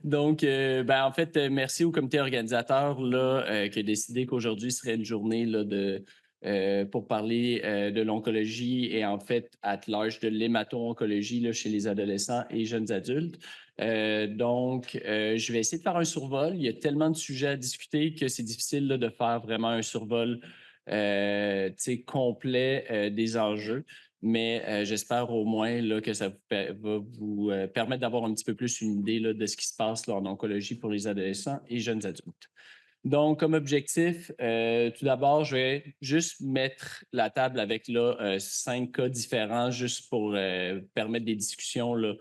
Donc, en fait, merci au comité organisateur là, qui a décidé qu'aujourd'hui serait une journée là, pour parler de l'oncologie et en fait, at large, de l'hémato-oncologie là, chez les adolescents et jeunes adultes. Je vais essayer de faire un survol. Il y a tellement de sujets à discuter que c'est difficile là, de faire vraiment un survol complet des enjeux. Mais j'espère au moins là, que ça va vous permettre d'avoir un petit peu plus une idée là, de ce qui se passe là, en oncologie pour les adolescents et jeunes adultes. Donc, comme objectif, tout d'abord, je vais juste mettre la table avec là, 5 cas différents, juste pour permettre des discussions là,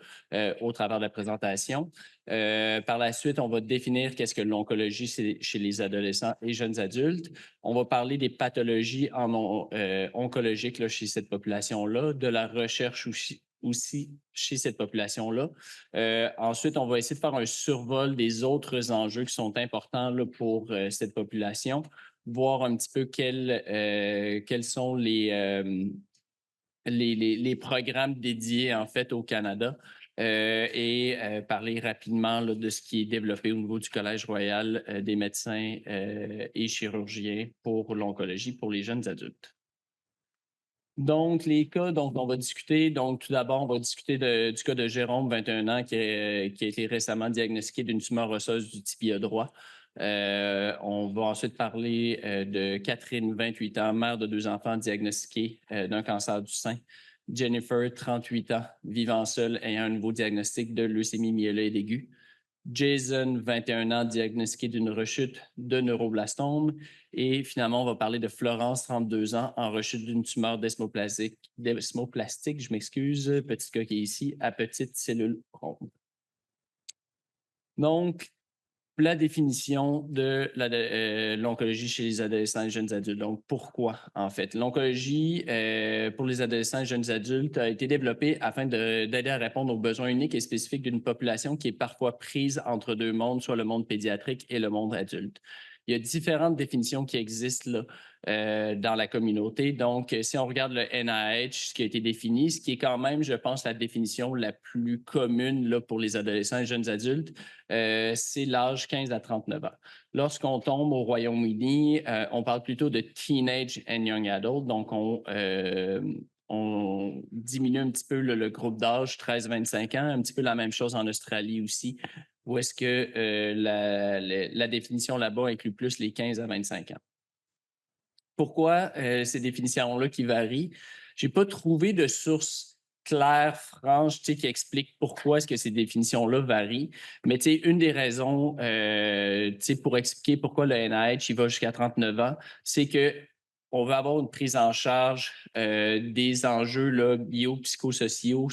au travers de la présentation. Par la suite, on va définir qu'est-ce que l'oncologie chez les adolescents et jeunes adultes. On va parler des pathologies oncologiques là, chez cette population-là, de la recherche aussi chez cette population-là. Ensuite, on va essayer de faire un survol des autres enjeux qui sont importants là, pour cette population, voir un petit peu quels sont les programmes dédiés en fait au Canada parler rapidement là, de ce qui est développé au niveau du Collège royal des médecins et chirurgiens pour l'oncologie pour les jeunes adultes. Donc, les cas dont on va discuter, donc tout d'abord, on va discuter du cas de Jérôme, 21 ans, qui a été récemment diagnostiqué d'une tumeur osseuse du tibia droit. On va ensuite parler de Catherine, 28 ans, mère de 2 enfants, diagnostiquée d'un cancer du sein. Jennifer, 38 ans, vivant seule, ayant un nouveau diagnostic de leucémie myéloïde aiguë. Jason, 21 ans, diagnostiqué d'une rechute de neuroblastome. Et finalement, on va parler de Florence, 32 ans, en rechute d'une tumeur desmoplastique, je m'excuse, petite coquille ici, à petite cellule ronde. Donc, la définition de l'oncologie chez les adolescents et jeunes adultes. Donc, pourquoi, en fait? L'oncologie pour les adolescents et jeunes adultes a été développée afin d'aider à répondre aux besoins uniques et spécifiques d'une population qui est parfois prise entre deux mondes, soit le monde pédiatrique et le monde adulte. Il y a différentes définitions qui existent là, dans la communauté. Donc, si on regarde le NIH, ce qui a été défini, ce qui est quand même, je pense, la définition la plus commune là, pour les adolescents et jeunes adultes, c'est l'âge 15 à 39 ans. Lorsqu'on tombe au Royaume-Uni, on parle plutôt de teenage and young adult, donc on diminue un petit peu le groupe d'âge 13-25 ans, un petit peu la même chose en Australie aussi, où est-ce que la définition là-bas inclut plus les 15 à 25 ans. Pourquoi ces définitions-là qui varient? Je n'ai pas trouvé de source claire, franche, qui explique pourquoi est-ce que ces définitions-là varient. Mais une des raisons pour expliquer pourquoi le NIH il va jusqu'à 39 ans, c'est que on va avoir une prise en charge des enjeux là, biopsychosociaux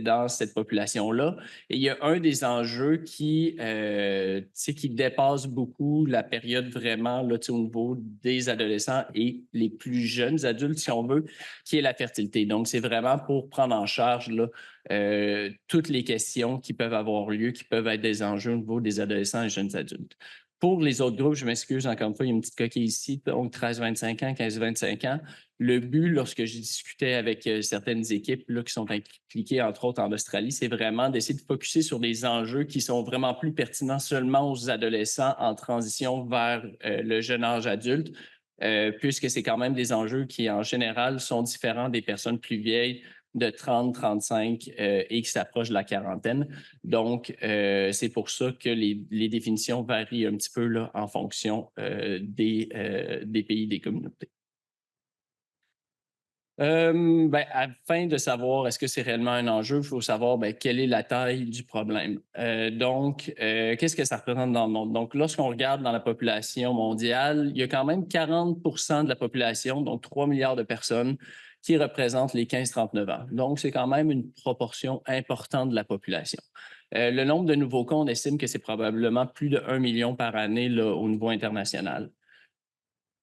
dans cette population-là. Et il y a un des enjeux qui dépasse beaucoup la période vraiment là, au niveau des adolescents et les plus jeunes adultes, si on veut, qui est la fertilité. Donc, c'est vraiment pour prendre en charge là, toutes les questions qui peuvent avoir lieu, qui peuvent être des enjeux au niveau des adolescents et jeunes adultes. Pour les autres groupes, je m'excuse, encore une fois, il y a une petite coquille ici, donc 13-25 ans, 15-25 ans. Le but, lorsque j'ai discuté avec certaines équipes là, qui sont impliquées, entre autres en Australie, c'est vraiment d'essayer de focusser sur des enjeux qui sont vraiment plus pertinents seulement aux adolescents en transition vers le jeune âge adulte, puisque c'est quand même des enjeux qui, en général, sont différents des personnes plus vieilles de 30, 35 et qui s'approchent de la quarantaine. Donc, c'est pour ça que les définitions varient un petit peu là, en fonction des pays, des communautés. Afin de savoir est-ce que c'est réellement un enjeu, il faut savoir quelle est la taille du problème. Qu'est-ce que ça représente dans le monde? Donc, lorsqu'on regarde dans la population mondiale, il y a quand même 40 de la population, donc 3 milliards de personnes, qui représentent les 15-39 ans. Donc, c'est quand même une proportion importante de la population. Le nombre de nouveaux cas, on estime que c'est probablement plus de 1 million par année là, au niveau international.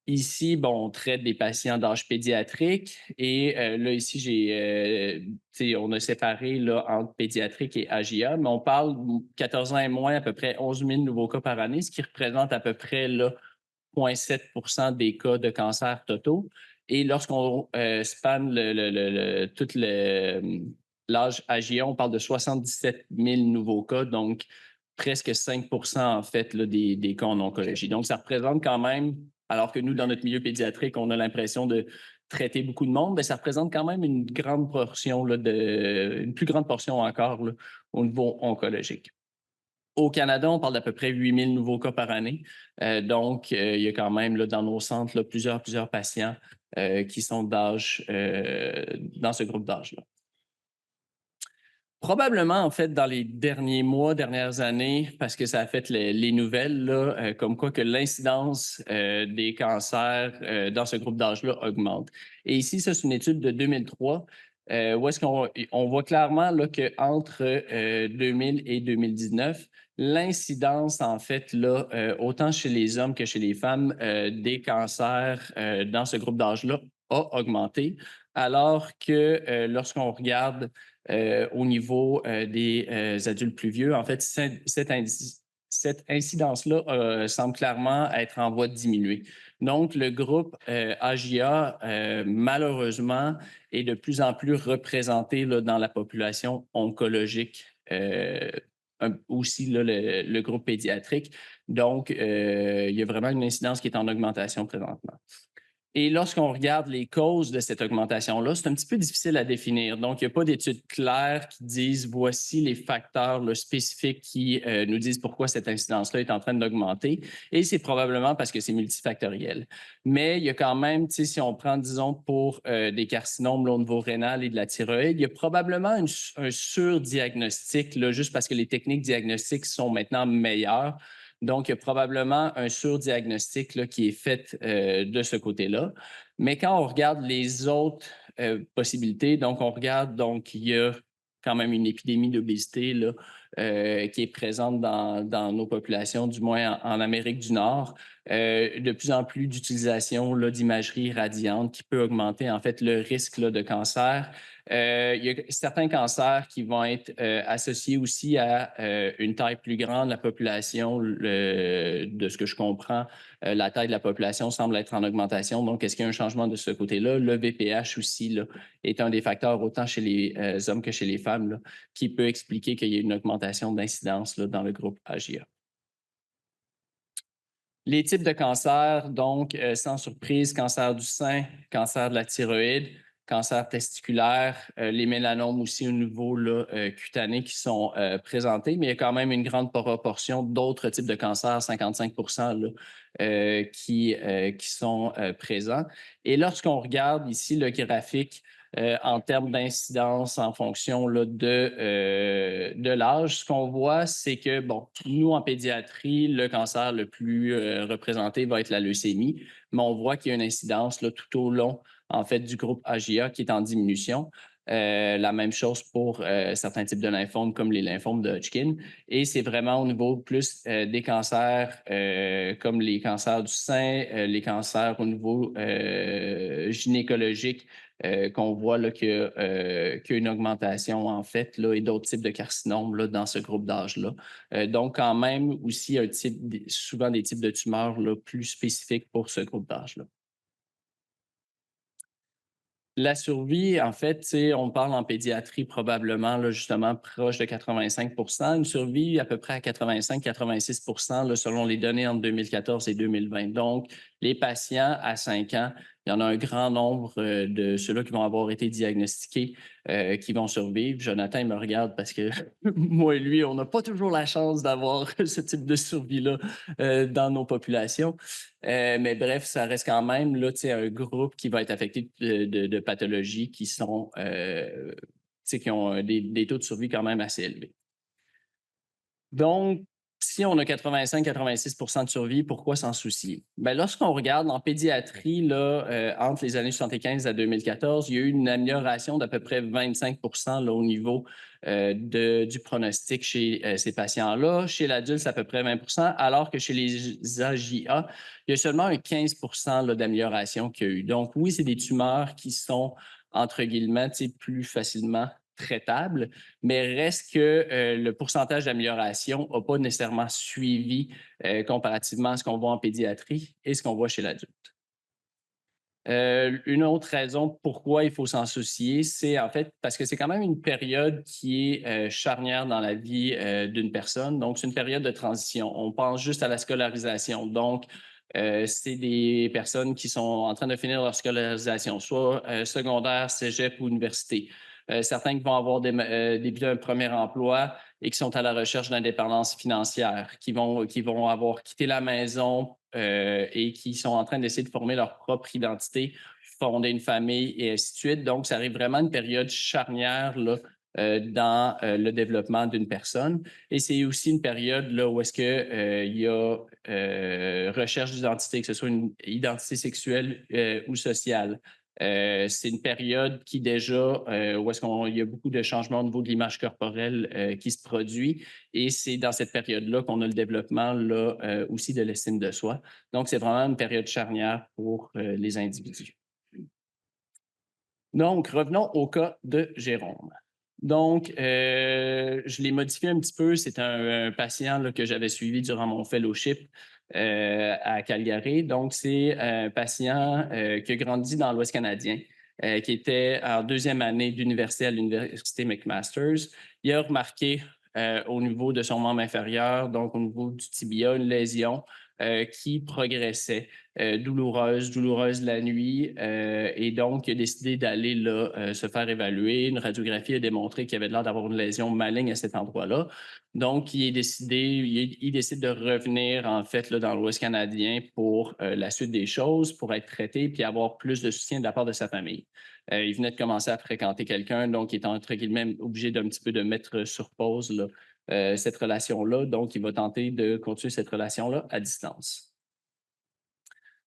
Ici, bon, on traite des patients d'âge pédiatrique et là, ici, on a séparé là, entre pédiatrique et AGA, mais on parle 14 ans et moins, à peu près 11 000 nouveaux cas par année, ce qui représente à peu près là, 0,7 des cas de cancer totaux. Et lorsqu'on spanne tout l'âge AGA, on parle de 77 000 nouveaux cas, donc presque 5 en fait là, des cas en oncologie. Donc, ça représente quand même, alors que nous, dans notre milieu pédiatrique, on a l'impression de traiter beaucoup de monde, bien, ça représente quand même une grande portion, là, une plus grande portion encore là, au niveau oncologique. Au Canada, on parle d'à peu près 8 000 nouveaux cas par année. Donc, il y a quand même là, dans nos centres là, plusieurs patients qui sont d'âge dans ce groupe d'âge-là. Probablement, en fait, dans les derniers mois, dernières années, parce que ça a fait les nouvelles, là, comme quoi que l'incidence des cancers dans ce groupe d'âge-là augmente. Et ici, ça, c'est une étude de 2003, où est-ce qu'on voit clairement là, qu'entre 2000 et 2019, l'incidence, en fait, là, autant chez les hommes que chez les femmes, des cancers dans ce groupe d'âge-là a augmenté, alors que lorsqu'on regarde au niveau des adultes plus vieux, en fait, cette incidence-là semble clairement être en voie de diminuer. Donc, le groupe AGA, malheureusement, est de plus en plus représenté là, dans la population oncologique, aussi là, le groupe pédiatrique. Donc, il y a vraiment une incidence qui est en augmentation présentement. Et lorsqu'on regarde les causes de cette augmentation-là, c'est un petit peu difficile à définir. Donc, il n'y a pas d'études claires qui disent voici les facteurs là, spécifiques qui nous disent pourquoi cette incidence-là est en train d'augmenter. Et c'est probablement parce que c'est multifactoriel. Mais il y a quand même, si on prend, disons, pour des carcinomes là, au niveau rénal et de la thyroïde, il y a probablement un surdiagnostic, là, juste parce que les techniques diagnostiques sont maintenant meilleures. Donc, il y a probablement un surdiagnostic là, qui est fait de ce côté-là. Mais quand on regarde les autres possibilités, donc on regarde, donc il y a quand même une épidémie d'obésité là, qui est présente dans nos populations, du moins en Amérique du Nord. De plus en plus d'utilisation d'imagerie radiante qui peut augmenter en fait le risque là, de cancer. Il y a certains cancers qui vont être associés aussi à une taille plus grande de la population. De ce que je comprends, la taille de la population semble être en augmentation. Donc, est-ce qu'il y a un changement de ce côté-là? Le VPH aussi là, est un des facteurs, autant chez les hommes que chez les femmes, là, qui peut expliquer qu'il y ait une augmentation d'incidence dans le groupe AGA. Les types de cancers, donc, sans surprise, cancer du sein, cancer de la thyroïde, cancer testiculaire, les mélanomes aussi au niveau là, cutané qui sont présentés, mais il y a quand même une grande proportion d'autres types de cancers, 55 là, qui sont présents. Et lorsqu'on regarde ici le graphique en termes d'incidence en fonction là, de l'âge, ce qu'on voit, c'est que, bon, nous, en pédiatrie, le cancer le plus représenté va être la leucémie, mais on voit qu'il y a une incidence là, tout au long, en fait, du groupe AGA qui est en diminution. La même chose pour certains types de lymphomes comme les lymphomes de Hodgkin. Et c'est vraiment au niveau plus des cancers comme les cancers du sein, les cancers au niveau gynécologique qu'on voit là, qu'il y a une augmentation en fait là, et d'autres types de carcinomes là, dans ce groupe d'âge-là. Donc, quand même aussi souvent des types de tumeurs là, plus spécifiques pour ce groupe d'âge-là. La survie, en fait, on parle en pédiatrie probablement là, justement proche de 85 une survie à peu près à 85-86 là, selon les données entre 2014 et 2020. Donc, les patients à 5 ans, il y en a un grand nombre de ceux-là qui vont avoir été diagnostiqués qui vont survivre. Jonathan, il me regarde parce que moi et lui, on n'a pas toujours la chance d'avoir ce type de survie-là dans nos populations. Mais bref, ça reste quand même là, un groupe qui va être affecté de pathologies qui sont qui ont des taux de survie quand même assez élevés. Donc, si on a 85-86 de survie, pourquoi s'en soucier? Bien, lorsqu'on regarde en pédiatrie, là, entre les années 75 à 2014, il y a eu une amélioration d'à peu près 25 là, au niveau du pronostic chez ces patients-là. Chez l'adulte, c'est à peu près 20 alors que chez les AJA, il y a seulement un 15 d'amélioration qu'il y a eu. Donc, oui, c'est des tumeurs qui sont, entre guillemets, plus facilement traitable, mais reste que le pourcentage d'amélioration n'a pas nécessairement suivi comparativement à ce qu'on voit en pédiatrie et ce qu'on voit chez l'adulte. Une autre raison pourquoi il faut s'en soucier, c'est en fait parce que c'est quand même une période qui est charnière dans la vie d'une personne. Donc, c'est une période de transition. On pense juste à la scolarisation. Donc, c'est des personnes qui sont en train de finir leur scolarisation, soit secondaire, cégep ou université. Certains qui vont avoir débuté un premier emploi et qui sont à la recherche d'indépendance financière, qui vont avoir quitté la maison et qui sont en train d'essayer de former leur propre identité, fonder une famille et ainsi de suite. Donc, ça arrive vraiment une période charnière là, dans le développement d'une personne. Et c'est aussi une période là, où est-ce qu'il y a recherche d'identité, que ce soit une identité sexuelle ou sociale. C'est une période qui déjà, où est-ce qu'il y a beaucoup de changements au niveau de l'image corporelle qui se produit. Et c'est dans cette période-là qu'on a le développement là, aussi de l'estime de soi. Donc, c'est vraiment une période charnière pour les individus. Donc, revenons au cas de Jérôme. Donc, je l'ai modifié un petit peu. C'est un patient là, que j'avais suivi durant mon fellowship à Calgary. Donc, c'est un patient qui a grandi dans l'Ouest canadien, qui était en deuxième année d'université à l'Université McMaster. Il a remarqué au niveau de son membre inférieur, donc au niveau du tibia, une lésion qui progressait, douloureuse la nuit. Et donc, il a décidé d'aller là, se faire évaluer. Une radiographie a démontré qu'il avait l'air d'avoir une lésion maligne à cet endroit-là. Donc, il décide de revenir, en fait, là, dans l'Ouest canadien pour la suite des choses, pour être traité puis avoir plus de soutien de la part de sa famille. Il venait de commencer à fréquenter quelqu'un, donc il est entre guillemets obligé d'un petit peu de mettre sur pause là, cette relation-là. Donc, il va tenter de continuer cette relation-là à distance.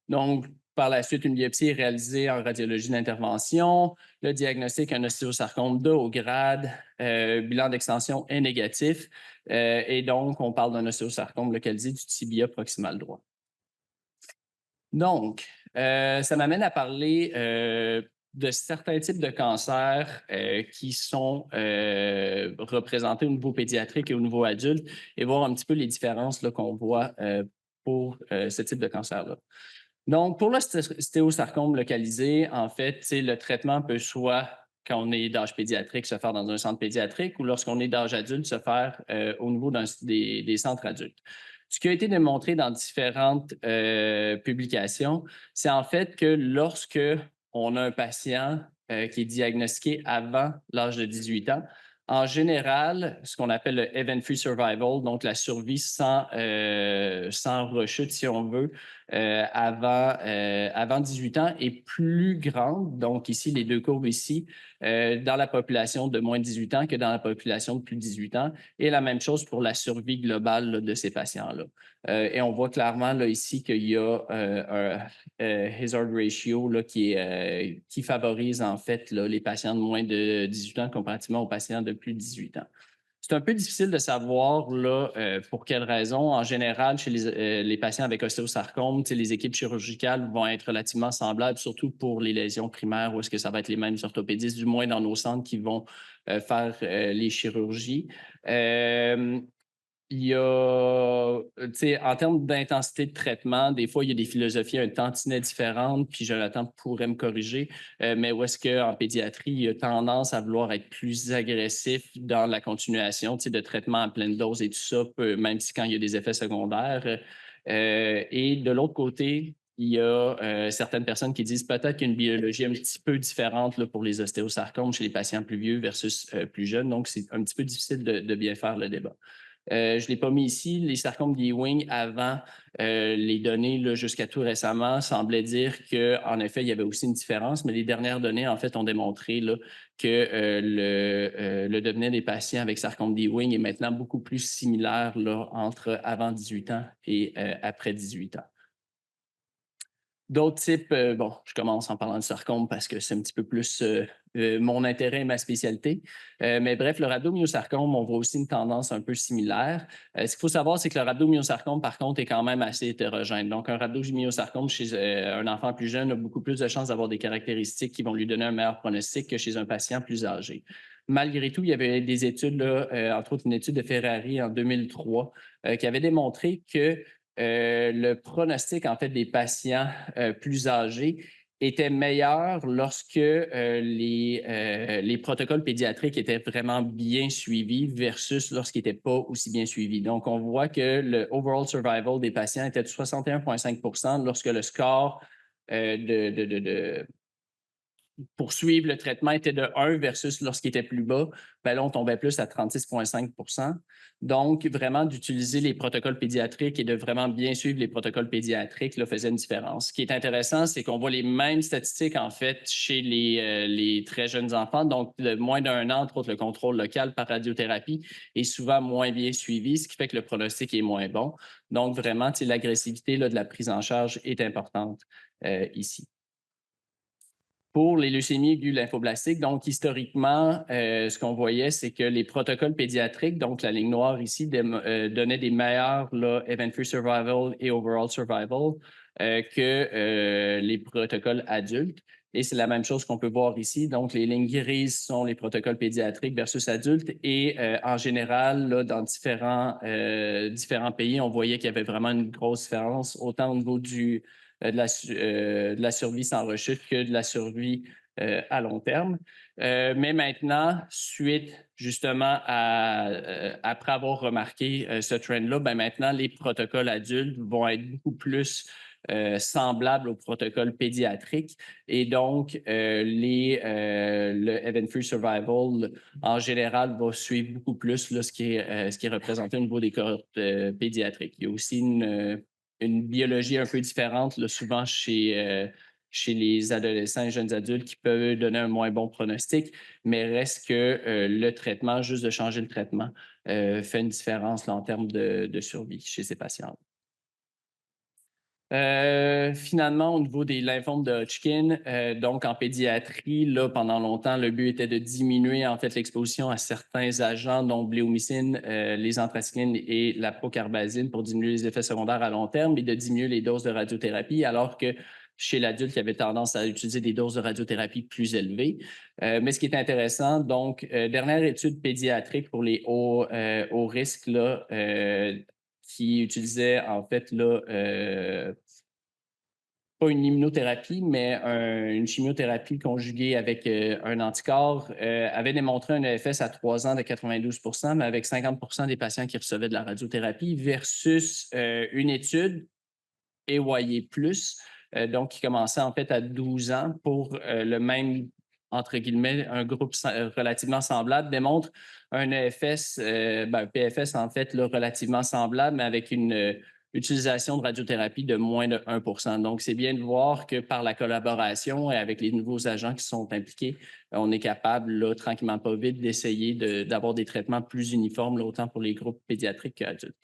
Donc, par la suite, une biopsie est réalisée en radiologie d'intervention. Le diagnostic, un ostéosarcome de haut grade. Bilan d'extension est négatif. Et donc, on parle d'un ostéosarcome localisé du tibia proximal droit. Donc, ça m'amène à parler de certains types de cancers qui sont représentés au niveau pédiatrique et au niveau adulte et voir un petit peu les différences qu'on voit pour ce type de cancer-là. Donc, pour l'ostéosarcome localisé, en fait, le traitement peut soit, quand on est d'âge pédiatrique, se faire dans un centre pédiatrique ou lorsqu'on est d'âge adulte, se faire au niveau des centres adultes. Ce qui a été démontré dans différentes publications, c'est en fait que lorsque on a un patient qui est diagnostiqué avant l'âge de 18 ans, en général, ce qu'on appelle le event-free survival, donc la survie sans rechute, si on veut, avant 18 ans est plus grande. Donc ici, les deux courbes ici, dans la population de moins de 18 ans que dans la population de plus de 18 ans. Et la même chose pour la survie globale là, de ces patients-là. Et on voit clairement là, ici qu'il y a un hazard ratio là, qui favorise en fait là, les patients de moins de 18 ans comparativement aux patients de plus de 18 ans. C'est un peu difficile de savoir là, pour quelles raisons. En général, chez les patients avec ostéosarcome, les équipes chirurgicales vont être relativement semblables, surtout pour les lésions primaires, où est-ce que ça va être les mêmes orthopédistes, du moins dans nos centres qui vont faire les chirurgies. Il y a, en termes d'intensité de traitement, des fois, il y a des philosophies un tantinet différentes, puis Jonathan pourrait me corriger, mais où est-ce qu'en pédiatrie, il y a tendance à vouloir être plus agressif dans la continuation de traitement à pleine dose et tout ça, même si quand il y a des effets secondaires. Et de l'autre côté, il y a certaines personnes qui disent peut-être qu'il y a une biologie un petit peu différente là, pour les ostéosarcomes chez les patients plus vieux versus plus jeunes, donc c'est un petit peu difficile de bien faire le débat. Je ne l'ai pas mis ici. Les sarcomes d'Ewing, avant les données jusqu'à tout récemment, semblaient dire qu'en effet, il y avait aussi une différence, mais les dernières données, en fait, ont démontré là, que le devenir des patients avec sarcome d'Ewing est maintenant beaucoup plus similaire là, entre avant 18 ans et après 18 ans. D'autres types, bon, je commence en parlant de sarcome parce que c'est un petit peu plus mon intérêt et ma spécialité. Mais bref, le rhabdomyosarcome, on voit aussi une tendance un peu similaire. Ce qu'il faut savoir, c'est que le rhabdomyosarcome, par contre, est quand même assez hétérogène. Donc, un rhabdomyosarcome chez un enfant plus jeune a beaucoup plus de chances d'avoir des caractéristiques qui vont lui donner un meilleur pronostic que chez un patient plus âgé. malgré tout, il y avait des études, là, entre autres une étude de Ferrari en 2003, qui avait démontré que le pronostic, en fait, des patients plus âgés était meilleur lorsque les protocoles pédiatriques étaient vraiment bien suivis versus lorsqu'ils n'étaient pas aussi bien suivis. Donc, on voit que le overall survival des patients était de 61,5 lorsque le score de poursuivre le traitement était de 1 versus lorsqu'il était plus bas, ben là, on tombait plus à 36,5. Donc, vraiment, d'utiliser les protocoles pédiatriques et de vraiment bien suivre les protocoles pédiatriques là, faisait une différence. Ce qui est intéressant, c'est qu'on voit les mêmes statistiques, en fait, chez les très jeunes enfants. Donc, de moins d'1 an, entre autres, le contrôle local par radiothérapie est souvent moins bien suivi, ce qui fait que le pronostic est moins bon. Donc, vraiment, l'agressivité de la prise en charge est importante ici. Pour les leucémies aiguës lymphoblastiques, donc historiquement, ce qu'on voyait, c'est que les protocoles pédiatriques, donc la ligne noire ici, donnaient des meilleurs là, event-free survival et overall survival que les protocoles adultes. Et c'est la même chose qu'on peut voir ici. Donc, les lignes grises sont les protocoles pédiatriques versus adultes. Et en général, là, dans différents pays, on voyait qu'il y avait vraiment une grosse différence, autant au niveau de la survie sans rechute que de la survie à long terme. Mais maintenant, suite justement après avoir remarqué ce trend-là, ben maintenant, les protocoles adultes vont être beaucoup plus semblables aux protocoles pédiatriques. Et donc, le event-free survival, en général, va suivre beaucoup plus là, ce qui est représenté au niveau des cohortes pédiatriques. Il y a aussi une biologie un peu différente, là, souvent chez les adolescents et jeunes adultes qui peuvent donner un moins bon pronostic, mais reste que le traitement, juste de changer le traitement, fait une différence là, en termes de survie chez ces patients. Finalement, au niveau des lymphomes de Hodgkin, donc en pédiatrie, là, pendant longtemps, le but était de diminuer en fait l'exposition à certains agents, dont bléomycine, les anthracyclines et la procarbazine pour diminuer les effets secondaires à long terme et de diminuer les doses de radiothérapie, alors que chez l'adulte, il y avait tendance à utiliser des doses de radiothérapie plus élevées. Mais ce qui est intéressant, donc, dernière étude pédiatrique pour les hauts risques, là, qui utilisait en fait là, pas une immunothérapie, mais une chimiothérapie conjuguée avec un anticorps, avait démontré un EFS à 3 ans de 92 mais avec 50 des patients qui recevaient de la radiothérapie versus une étude EYE+, donc qui commençait en fait à 12 ans pour le même, entre guillemets, un groupe relativement semblable, démontre un EFS, PFS en fait, là, relativement semblable, mais avec une utilisation de radiothérapie de moins de 1 Donc, c'est bien de voir que par la collaboration et avec les nouveaux agents qui sont impliqués, on est capable, là, tranquillement pas vite, d'essayer d'avoir des traitements plus uniformes, là, autant pour les groupes pédiatriques qu'adultes.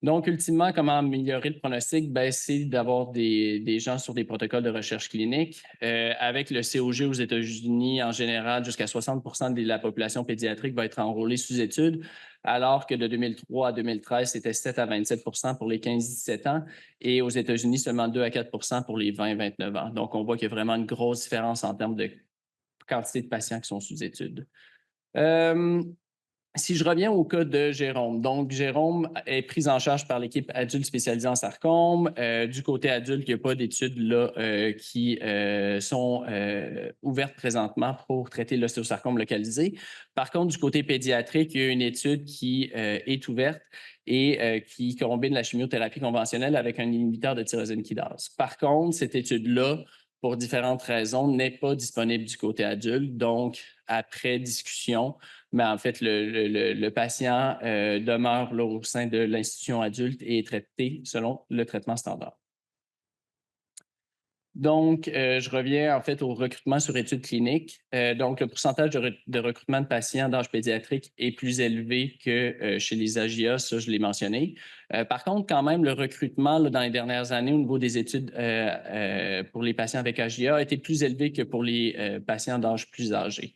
Donc, ultimement, comment améliorer le pronostic? Ben, c'est d'avoir des gens sur des protocoles de recherche clinique. Avec le COG aux États-Unis, en général, jusqu'à 60 de la population pédiatrique va être enrôlée sous études, alors que de 2003 à 2013, c'était 7 à 27 pour les 15-17 ans, et aux États-Unis, seulement 2 à 4 pour les 20-29 ans. Donc, on voit qu'il y a vraiment une grosse différence en termes de quantité de patients qui sont sous études. Si je reviens au cas de Jérôme, donc Jérôme est pris en charge par l'équipe adulte spécialisée en sarcome. Du côté adulte, il n'y a pas d'études là, qui sont ouvertes présentement pour traiter l'ostéosarcome localisé. Par contre, du côté pédiatrique, il y a une étude qui est ouverte et qui combine la chimiothérapie conventionnelle avec un inhibiteur de tyrosine kinase. Par contre, cette étude-là, pour différentes raisons, n'est pas disponible du côté adulte. Donc, après discussion, mais en fait, le patient demeure là, au sein de l'institution adulte et est traité selon le traitement standard. Donc, je reviens en fait au recrutement sur études cliniques. Donc, le pourcentage de recrutement de patients d'âge pédiatrique est plus élevé que chez les AGA, ça, je l'ai mentionné. Par contre, quand même, le recrutement là, dans les dernières années au niveau des études pour les patients avec AGA a été plus élevé que pour les patients d'âge plus âgé.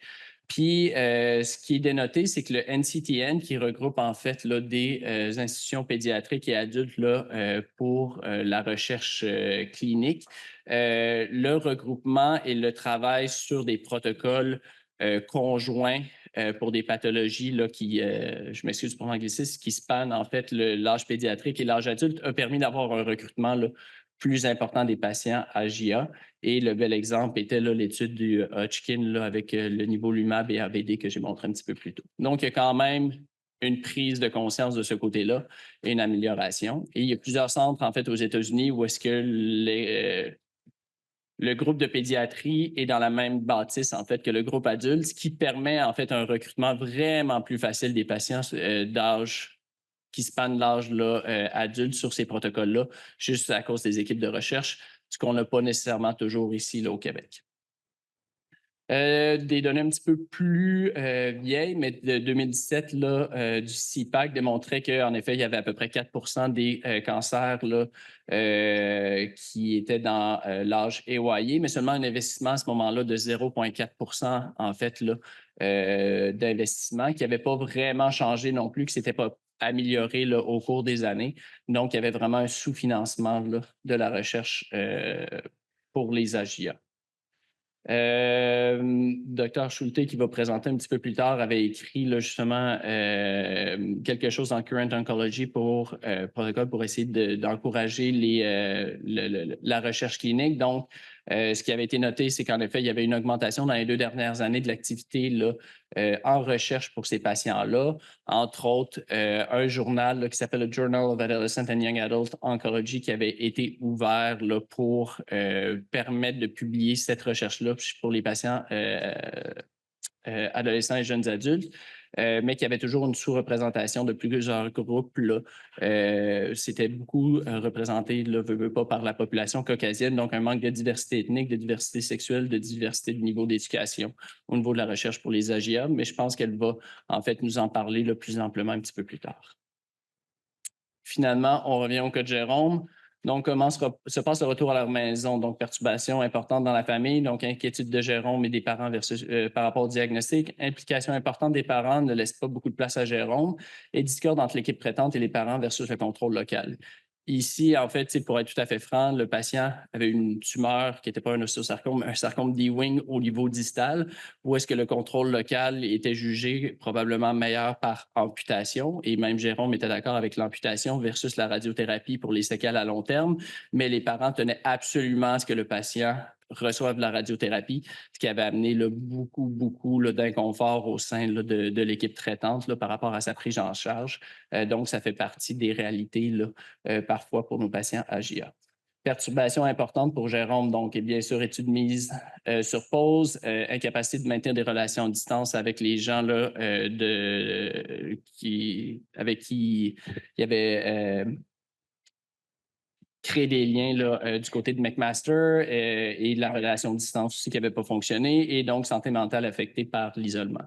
Puis, ce qui est dénoté, c'est que le NCTN, qui regroupe en fait là, des institutions pédiatriques et adultes là, pour la recherche clinique, le regroupement et le travail sur des protocoles conjoints pour des pathologies là, qui, je m'excuse pour l'anglicisme, qui spannent en fait l'âge pédiatrique et l'âge adulte, a permis d'avoir un recrutement là, plus important des patients AGIA. Et le bel exemple était l'étude du Hodgkin là, avec le niveau LUMAB et ABD que j'ai montré un petit peu plus tôt. Donc, il y a quand même une prise de conscience de ce côté-là et une amélioration. Et il y a plusieurs centres, en fait, aux États-Unis où est-ce que le groupe de pédiatrie est dans la même bâtisse, en fait, que le groupe adulte, ce qui permet, en fait, un recrutement vraiment plus facile des patients d'âge qui spannent l'âge adulte sur ces protocoles-là, juste à cause des équipes de recherche, ce qu'on n'a pas nécessairement toujours ici là, au Québec. Des données un petit peu plus vieilles, mais de 2017, là, du CIPAC démontrait qu'en effet, il y avait à peu près 4 des cancers là, qui étaient dans l'âge évoyé, mais seulement un investissement à ce moment-là de 0,4 en fait d'investissement qui n'avait pas vraiment changé non plus, qui ne s'était pas amélioré là, au cours des années. Donc, il y avait vraiment un sous-financement de la recherche pour les AGIA. Dr Schulte, qui va présenter un petit peu plus tard, avait écrit là, justement quelque chose dans Current Oncology pour protocole pour essayer d'encourager la recherche clinique. Donc, ce qui avait été noté, c'est qu'en effet, il y avait une augmentation dans les 2 dernières années de l'activité en recherche pour ces patients-là. Entre autres, un journal là, qui s'appelle le Journal of Adolescent and Young Adult Oncology qui avait été ouvert là, pour permettre de publier cette recherche-là pour les patients adolescents et jeunes adultes, mais qui avait toujours une sous-représentation de plusieurs groupes. C'était beaucoup représenté, veut pas, par la population caucasienne, donc un manque de diversité ethnique, de diversité sexuelle, de diversité de niveau d'éducation au niveau de la recherche pour les AGA, mais je pense qu'elle va en fait nous en parler plus amplement un petit peu plus tard. Finalement, on revient au cas de Jérôme. Donc, comment se passe le retour à leur maison? Donc, perturbation importante dans la famille, donc inquiétude de Jérôme et des parents par rapport au diagnostic. Implication importante des parents ne laisse pas beaucoup de place à Jérôme et discorde entre l'équipe traitante et les parents versus le contrôle local. Ici, en fait, pour être tout à fait franc, le patient avait une tumeur qui n'était pas un ostéosarcome, un sarcome d'Ewing au niveau distal, où est-ce que le contrôle local était jugé probablement meilleur par amputation. Et même Jérôme était d'accord avec l'amputation versus la radiothérapie pour les séquelles à long terme, mais les parents tenaient absolument à ce que le patient reçoivent la radiothérapie, ce qui avait amené beaucoup d'inconfort au sein de l'équipe traitante par rapport à sa prise en charge. Donc, ça fait partie des réalités parfois pour nos patients AGA. Perturbation importante pour Jérôme, donc, et bien sûr, étude mise sur pause, incapacité de maintenir des relations à distance avec les gens avec qui il y avait créé des liens du côté de McMaster et la relation de distance aussi qui n'avait pas fonctionné, et donc santé mentale affectée par l'isolement.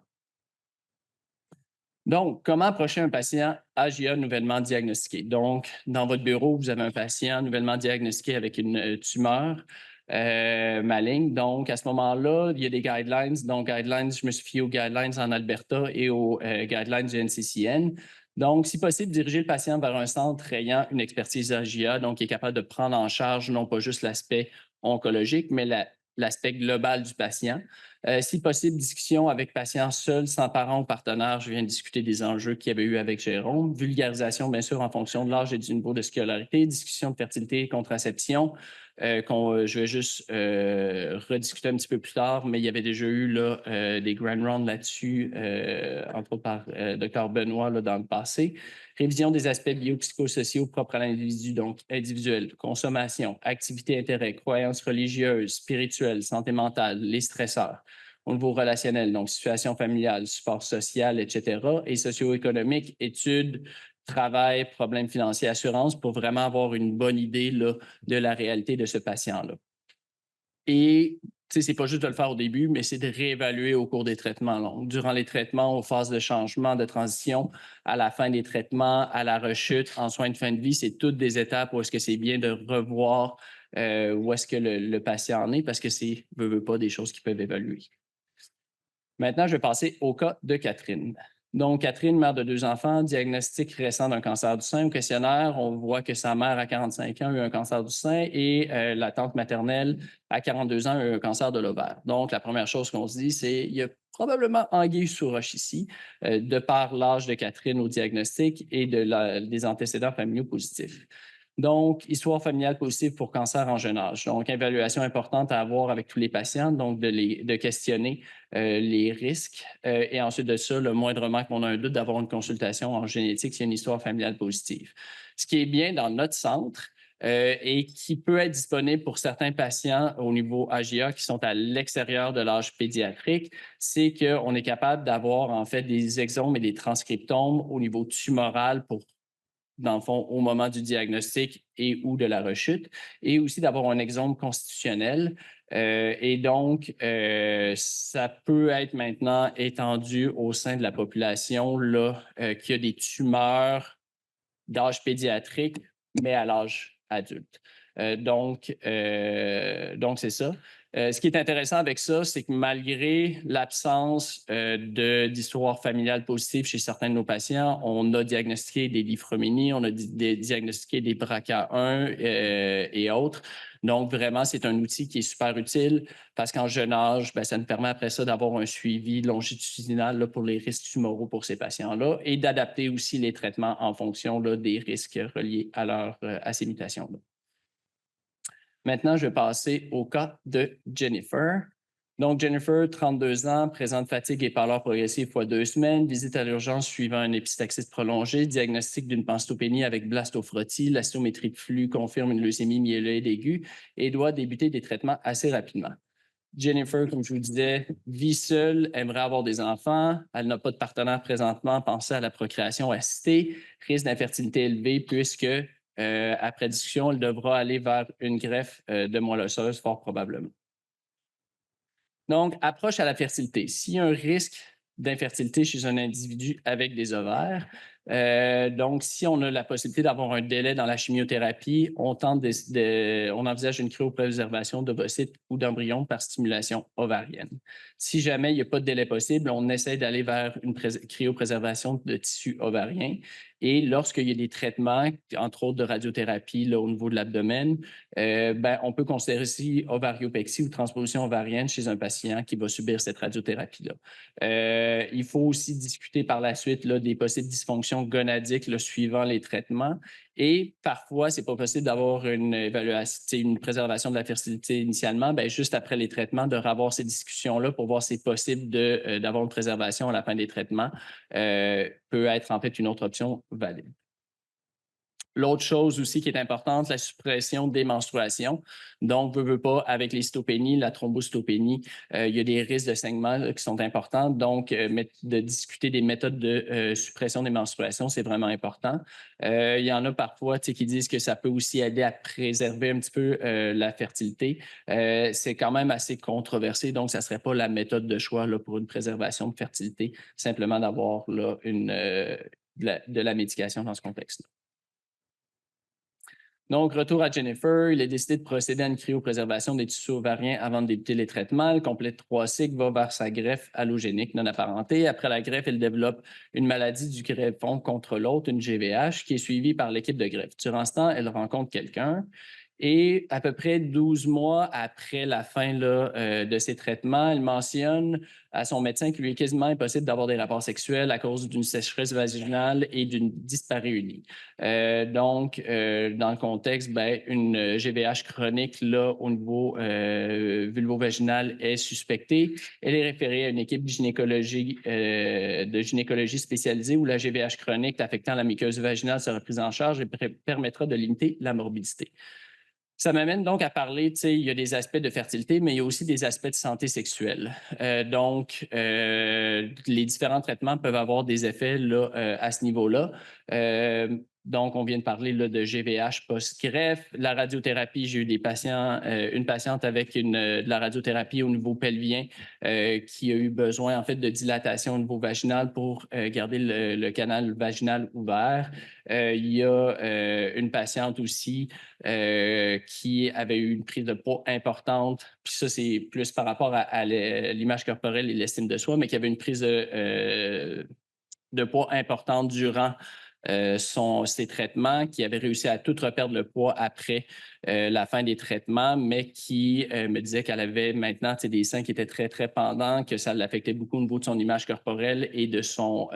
Donc, comment approcher un patient AGA nouvellement diagnostiqué? Donc, dans votre bureau, vous avez un patient nouvellement diagnostiqué avec une tumeur maligne. Donc, à ce moment-là, il y a des guidelines. Donc, guidelines, je me suis fié aux guidelines en Alberta et aux guidelines du NCCN. Donc, si possible, diriger le patient vers un centre ayant une expertise AGA, donc qui est capable de prendre en charge non pas juste l'aspect oncologique, mais l'aspect global du patient. Si possible, discussion avec patient seul, sans parent ou partenaire. Je viens de discuter des enjeux qu'il y avait eu avec Jérôme. Vulgarisation, bien sûr, en fonction de l'âge et du niveau de scolarité. Discussion de fertilité et contraception. Je vais juste rediscuter un petit peu plus tard, mais il y avait déjà eu des grand rounds là-dessus, entre autres par Dr Benoît dans le passé. Révision des aspects biopsychosociaux propres à l'individu, donc individuel, consommation, activité, intérêt, croyances religieuses, spirituelles, santé mentale, les stresseurs. Au niveau relationnel, donc situation familiale, support social, etc. Et socio-économique, études, travail, problèmes financiers, assurance, pour vraiment avoir une bonne idée de la réalité de ce patient-là. Et ce n'est pas juste de le faire au début, mais c'est de réévaluer au cours des traitements longs. Durant les traitements, aux phases de changement, de transition, à la fin des traitements, à la rechute, en soins de fin de vie, c'est toutes des étapes où est-ce que c'est bien de revoir où est-ce que le patient en est, parce que c'est, veut pas, des choses qui peuvent évaluer. Maintenant, je vais passer au cas de Catherine. Donc, Catherine, mère de 2 enfants, diagnostic récent d'un cancer du sein. Au questionnaire, on voit que sa mère, à 45 ans, a eu un cancer du sein et la tante maternelle, à 42 ans, a eu un cancer de l'ovaire. Donc, la première chose qu'on se dit, c'est qu'il y a probablement anguille sous roche ici, de par l'âge de Catherine au diagnostic et des antécédents familiaux positifs. Donc, histoire familiale positive pour cancer en jeune âge. Donc, évaluation importante à avoir avec tous les patients, donc de questionner les risques. Et ensuite de ça, le moindrement qu'on a un doute, d'avoir une consultation en génétique s'il y a une histoire familiale positive. Ce qui est bien dans notre centre et qui peut être disponible pour certains patients au niveau AGA qui sont à l'extérieur de l'âge pédiatrique, c'est qu'on est capable d'avoir en fait des exomes et des transcriptomes au niveau tumoral pour dans le fond, au moment du diagnostic et ou de la rechute, et aussi d'avoir un exome constitutionnel. Et donc, ça peut être maintenant étendu au sein de la population là, qui a des tumeurs d'âge pédiatrique, mais à l'âge adulte. Donc c'est ça. Ce qui est intéressant avec ça, c'est que malgré l'absence d'histoire familiale positive chez certains de nos patients, on a diagnostiqué des liphromynies, on a diagnostiqué des BRCA1 et autres. Donc, vraiment, c'est un outil qui est super utile parce qu'en jeune âge, ça nous permet après ça d'avoir un suivi longitudinal là, pour les risques tumoraux pour ces patients-là et d'adapter aussi les traitements en fonction là, des risques reliés à ces mutations-là. Maintenant, je vais passer au cas de Jennifer. Donc, Jennifer, 32 ans, présente fatigue et pâleur progressive fois 2 semaines, visite à l'urgence suivant un épistaxis prolongé, diagnostic d'une pancytopénie avec blastophrotie, la stométrie de flux confirme une leucémie myéloïde aiguë et doit débuter des traitements assez rapidement. Jennifer, comme je vous disais, vit seule, aimerait avoir des enfants, elle n'a pas de partenaire présentement, pensez à la procréation assistée, risque d'infertilité élevé puisque, après discussion, elle devra aller vers une greffe de moelle osseuse, fort probablement. Donc, approche à la fertilité. S'il y a un risque d'infertilité chez un individu avec des ovaires, donc si on a la possibilité d'avoir un délai dans la chimiothérapie, on envisage une cryopréservation d'ovocytes ou d'embryons par stimulation ovarienne. Si jamais il n'y a pas de délai possible, on essaie d'aller vers une cryopréservation de tissu ovarien. Et lorsqu'il y a des traitements, entre autres de radiothérapie là, au niveau de l'abdomen, on peut considérer aussi ovariopexie ou transposition ovarienne chez un patient qui va subir cette radiothérapie-là. Il faut aussi discuter par la suite là, des possibles dysfonctions gonadiques là, suivant les traitements. Et parfois, ce n'est pas possible d'avoir une évaluation, une préservation de la fertilité initialement. Juste après les traitements, de revoir ces discussions-là pour voir si c'est possible d'avoir une préservation à la fin des traitements peut être en fait une autre option valide. L'autre chose aussi qui est importante, la suppression des menstruations. Donc, veut pas, avec les cytopénies, la thrombocytopénie, il y a des risques de saignement là, qui sont importants. Donc, de discuter des méthodes de suppression des menstruations, c'est vraiment important. Il y en a parfois qui disent que ça peut aussi aider à préserver un petit peu la fertilité. C'est quand même assez controversé, donc ça ne serait pas la méthode de choix là, pour une préservation de fertilité, simplement d'avoir de la médication dans ce contexte-là. Donc, retour à Jennifer, il a décidé de procéder à une cryopréservation des tissus ovariens avant de débuter les traitements. Elle complète 3 cycles, va vers sa greffe allogénique non apparentée. Après la greffe, elle développe une maladie du greffon contre l'autre, une GVH, qui est suivie par l'équipe de greffe. Durant ce temps, elle rencontre quelqu'un. Et à peu près 12 mois après la fin là, de ses traitements, elle mentionne à son médecin qu'il lui est quasiment impossible d'avoir des rapports sexuels à cause d'une sécheresse vaginale et d'une dyspareunie. Donc, dans le contexte, une GVH chronique là, au niveau vulvovaginal est suspectée. Elle est référée à une équipe de gynécologie spécialisée où la GVH chronique affectant la muqueuse vaginale sera prise en charge et permettra de limiter la morbidité. Ça m'amène donc à parler, il y a des aspects de fertilité, mais il y a aussi des aspects de santé sexuelle. Donc, les différents traitements peuvent avoir des effets là, à ce niveau-là. Donc, on vient de parler là, de GVH post-greffe. La radiothérapie, j'ai eu des patients, une patiente avec de la radiothérapie au niveau pelvien qui a eu besoin en fait de dilatation au niveau vaginal pour garder le canal vaginal ouvert. Il y a une patiente aussi qui avait eu une prise de poids importante. Puis ça, c'est plus par rapport à l'image corporelle et l'estime de soi, mais qui avait une prise de de poids importante durant ses traitements, qui avait réussi à tout reperdre le poids après la fin des traitements, mais qui me disait qu'elle avait maintenant des seins qui étaient très, très pendants, que ça l'affectait beaucoup au niveau de son image corporelle et de son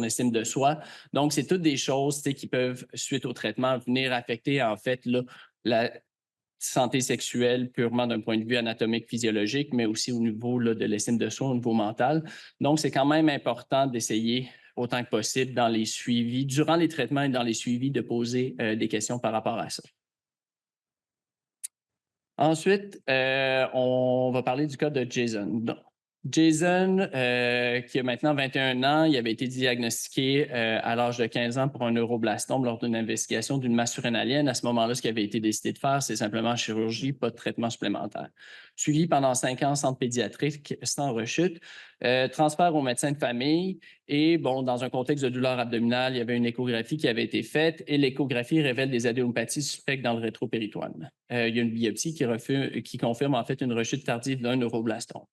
estime de soi. Donc, c'est toutes des choses qui peuvent, suite au traitement, venir affecter en fait là, la santé sexuelle purement d'un point de vue anatomique, physiologique, mais aussi au niveau là, de l'estime de soi, au niveau mental. Donc, c'est quand même important d'essayer autant que possible dans les suivis, durant les traitements et dans les suivis, de poser des questions par rapport à ça. Ensuite, on va parler du cas de Jason. Donc, Jason, qui a maintenant 21 ans, il avait été diagnostiqué à l'âge de 15 ans pour un neuroblastome lors d'une investigation d'une masse surrénalienne. À ce moment-là, ce qui avait été décidé de faire, c'est simplement chirurgie, pas de traitement supplémentaire. Suivi pendant 5 ans en centre pédiatrique sans rechute, transfert au médecin de famille et, bon, dans un contexte de douleur abdominale, il y avait une échographie qui avait été faite et l'échographie révèle des adénopathies suspectes dans le rétropéritoine. Il y a une biopsie qui confirme en fait une rechute tardive d'un neuroblastome.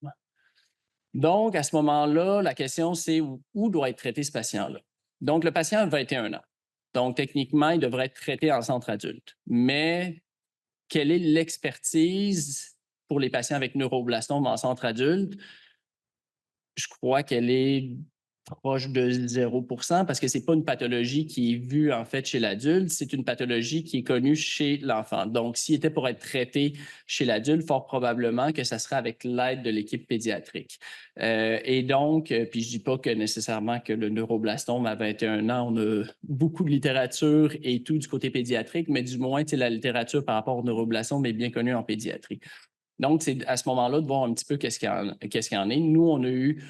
Donc, à ce moment-là, la question, c'est où doit être traité ce patient-là? Donc, le patient a 21 ans. Donc, techniquement, il devrait être traité en centre adulte. Mais quelle est l'expertise pour les patients avec neuroblastome en centre adulte? Je crois qu'elle est proche de 0% parce que ce n'est pas une pathologie qui est vue en fait chez l'adulte, c'est une pathologie qui est connue chez l'enfant. Donc, s'il était pour être traité chez l'adulte, fort probablement que ça serait avec l'aide de l'équipe pédiatrique. Et donc, puis je ne dis pas que nécessairement que le neuroblastome à 21 ans, on a beaucoup de littérature et tout du côté pédiatrique, mais du moins, la littérature par rapport au neuroblastome est bien connue en pédiatrie. Donc, c'est à ce moment-là de voir un petit peu qu'est-ce qu'il y en est. Nous, on a eu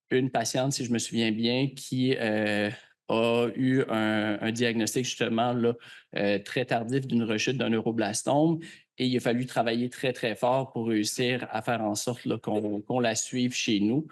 une patiente, si je me souviens bien, qui a eu un diagnostic justement là, très tardif d'une rechute d'un neuroblastome et il a fallu travailler très, très fort pour réussir à faire en sorte qu'on la suive chez nous.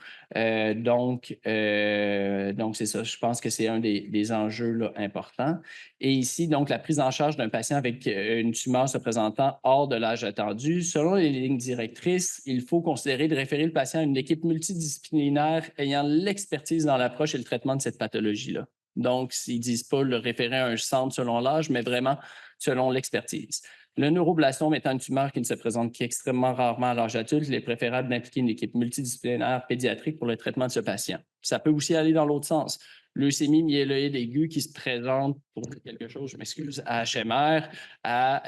Donc, c'est ça. Je pense que c'est un des enjeux là, importants. Et ici, donc, la prise en charge d'un patient avec une tumeur se présentant hors de l'âge attendu. Selon les lignes directrices, il faut considérer de référer le patient à une équipe multidisciplinaire ayant l'expertise dans l'approche et le traitement de cette pathologie-là. Donc, ils ne disent pas le référer à un centre selon l'âge, mais vraiment selon l'expertise. Le neuroblastome étant une tumeur qui ne se présente qu'extrêmement rarement à l'âge adulte, il est préférable d'impliquer une équipe multidisciplinaire pédiatrique pour le traitement de ce patient. Ça peut aussi aller dans l'autre sens. Leucémie myéloïde aiguë qui se présente pour quelque chose, je m'excuse, à HMR à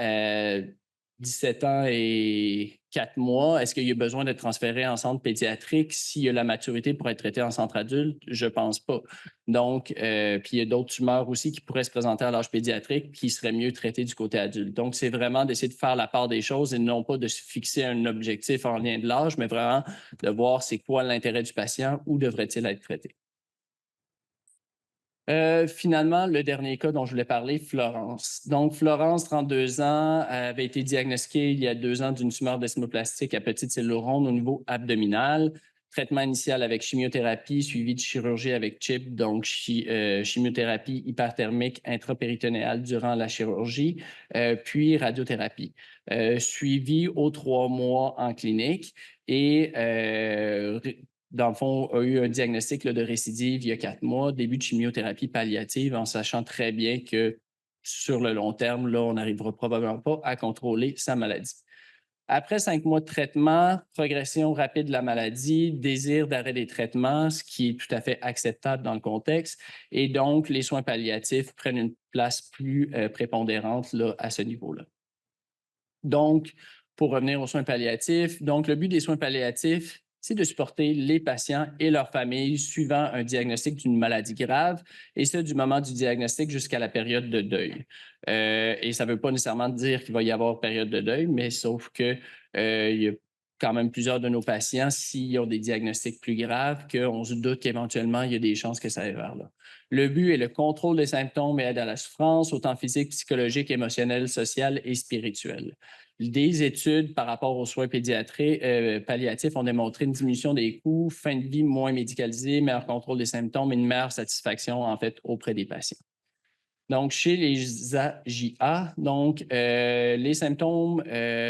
17 ans et 4 mois. Est-ce qu'il y a besoin d'être transféré en centre pédiatrique s'il y a la maturité pour être traité en centre adulte? Je ne pense pas. Donc, puis il y a d'autres tumeurs aussi qui pourraient se présenter à l'âge pédiatrique qui seraient mieux traitées du côté adulte. Donc, c'est vraiment d'essayer de faire la part des choses et non pas de se fixer un objectif en lien de l'âge, mais vraiment de voir c'est quoi l'intérêt du patient, où devrait-il être traité. Finalement, le dernier cas dont je voulais parler, Florence. Donc, Florence, 32 ans, avait été diagnostiquée il y a 2 ans d'une tumeur desmoplastique à petite cellule ronde au niveau abdominal. Traitement initial avec chimiothérapie, suivi de chirurgie avec CHIP, donc chimiothérapie hyperthermique intrapéritonéale durant la chirurgie, puis radiothérapie. Suivi aux 3 mois en clinique et dans le fond, a eu un diagnostic là, de récidive il y a 4 mois, début de chimiothérapie palliative, en sachant très bien que sur le long terme, là, on n'arrivera probablement pas à contrôler sa maladie. Après 5 mois de traitement, progression rapide de la maladie, désir d'arrêt des traitements, ce qui est tout à fait acceptable dans le contexte. Et donc, les soins palliatifs prennent une place plus prépondérante là, à ce niveau-là. Donc, pour revenir aux soins palliatifs, donc le but des soins palliatifs, c'est de supporter les patients et leurs familles suivant un diagnostic d'une maladie grave, et ce, du moment du diagnostic jusqu'à la période de deuil. Et ça ne veut pas nécessairement dire qu'il va y avoir période de deuil, mais sauf que il y a quand même plusieurs de nos patients, s'ils ont des diagnostics plus graves, qu'on se doute qu'éventuellement, il y a des chances que ça aille vers là. Le but est le contrôle des symptômes et aide à la souffrance, autant physique, psychologique, émotionnelle, sociale et spirituelle. Des études par rapport aux soins pédiatriques palliatifs ont démontré une diminution des coûts, fin de vie moins médicalisée, meilleur contrôle des symptômes et une meilleure satisfaction en fait auprès des patients. Donc, chez les AJA, donc, les symptômes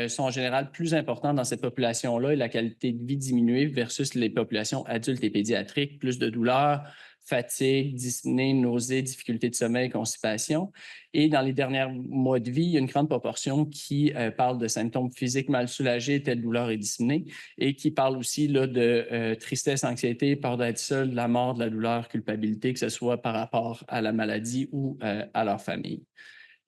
sont en général plus importants dans cette population-là et la qualité de vie diminuée versus les populations adultes et pédiatriques, plus de douleur, fatigue, dyspnée, nausées, difficultés de sommeil, constipation. Et dans les derniers mois de vie, il y a une grande proportion qui parle de symptômes physiques mal soulagés, tels douleurs et dyspnée, et qui parle aussi là, de tristesse, anxiété, peur d'être seul, de la mort, de la douleur, culpabilité, que ce soit par rapport à la maladie ou à leur famille.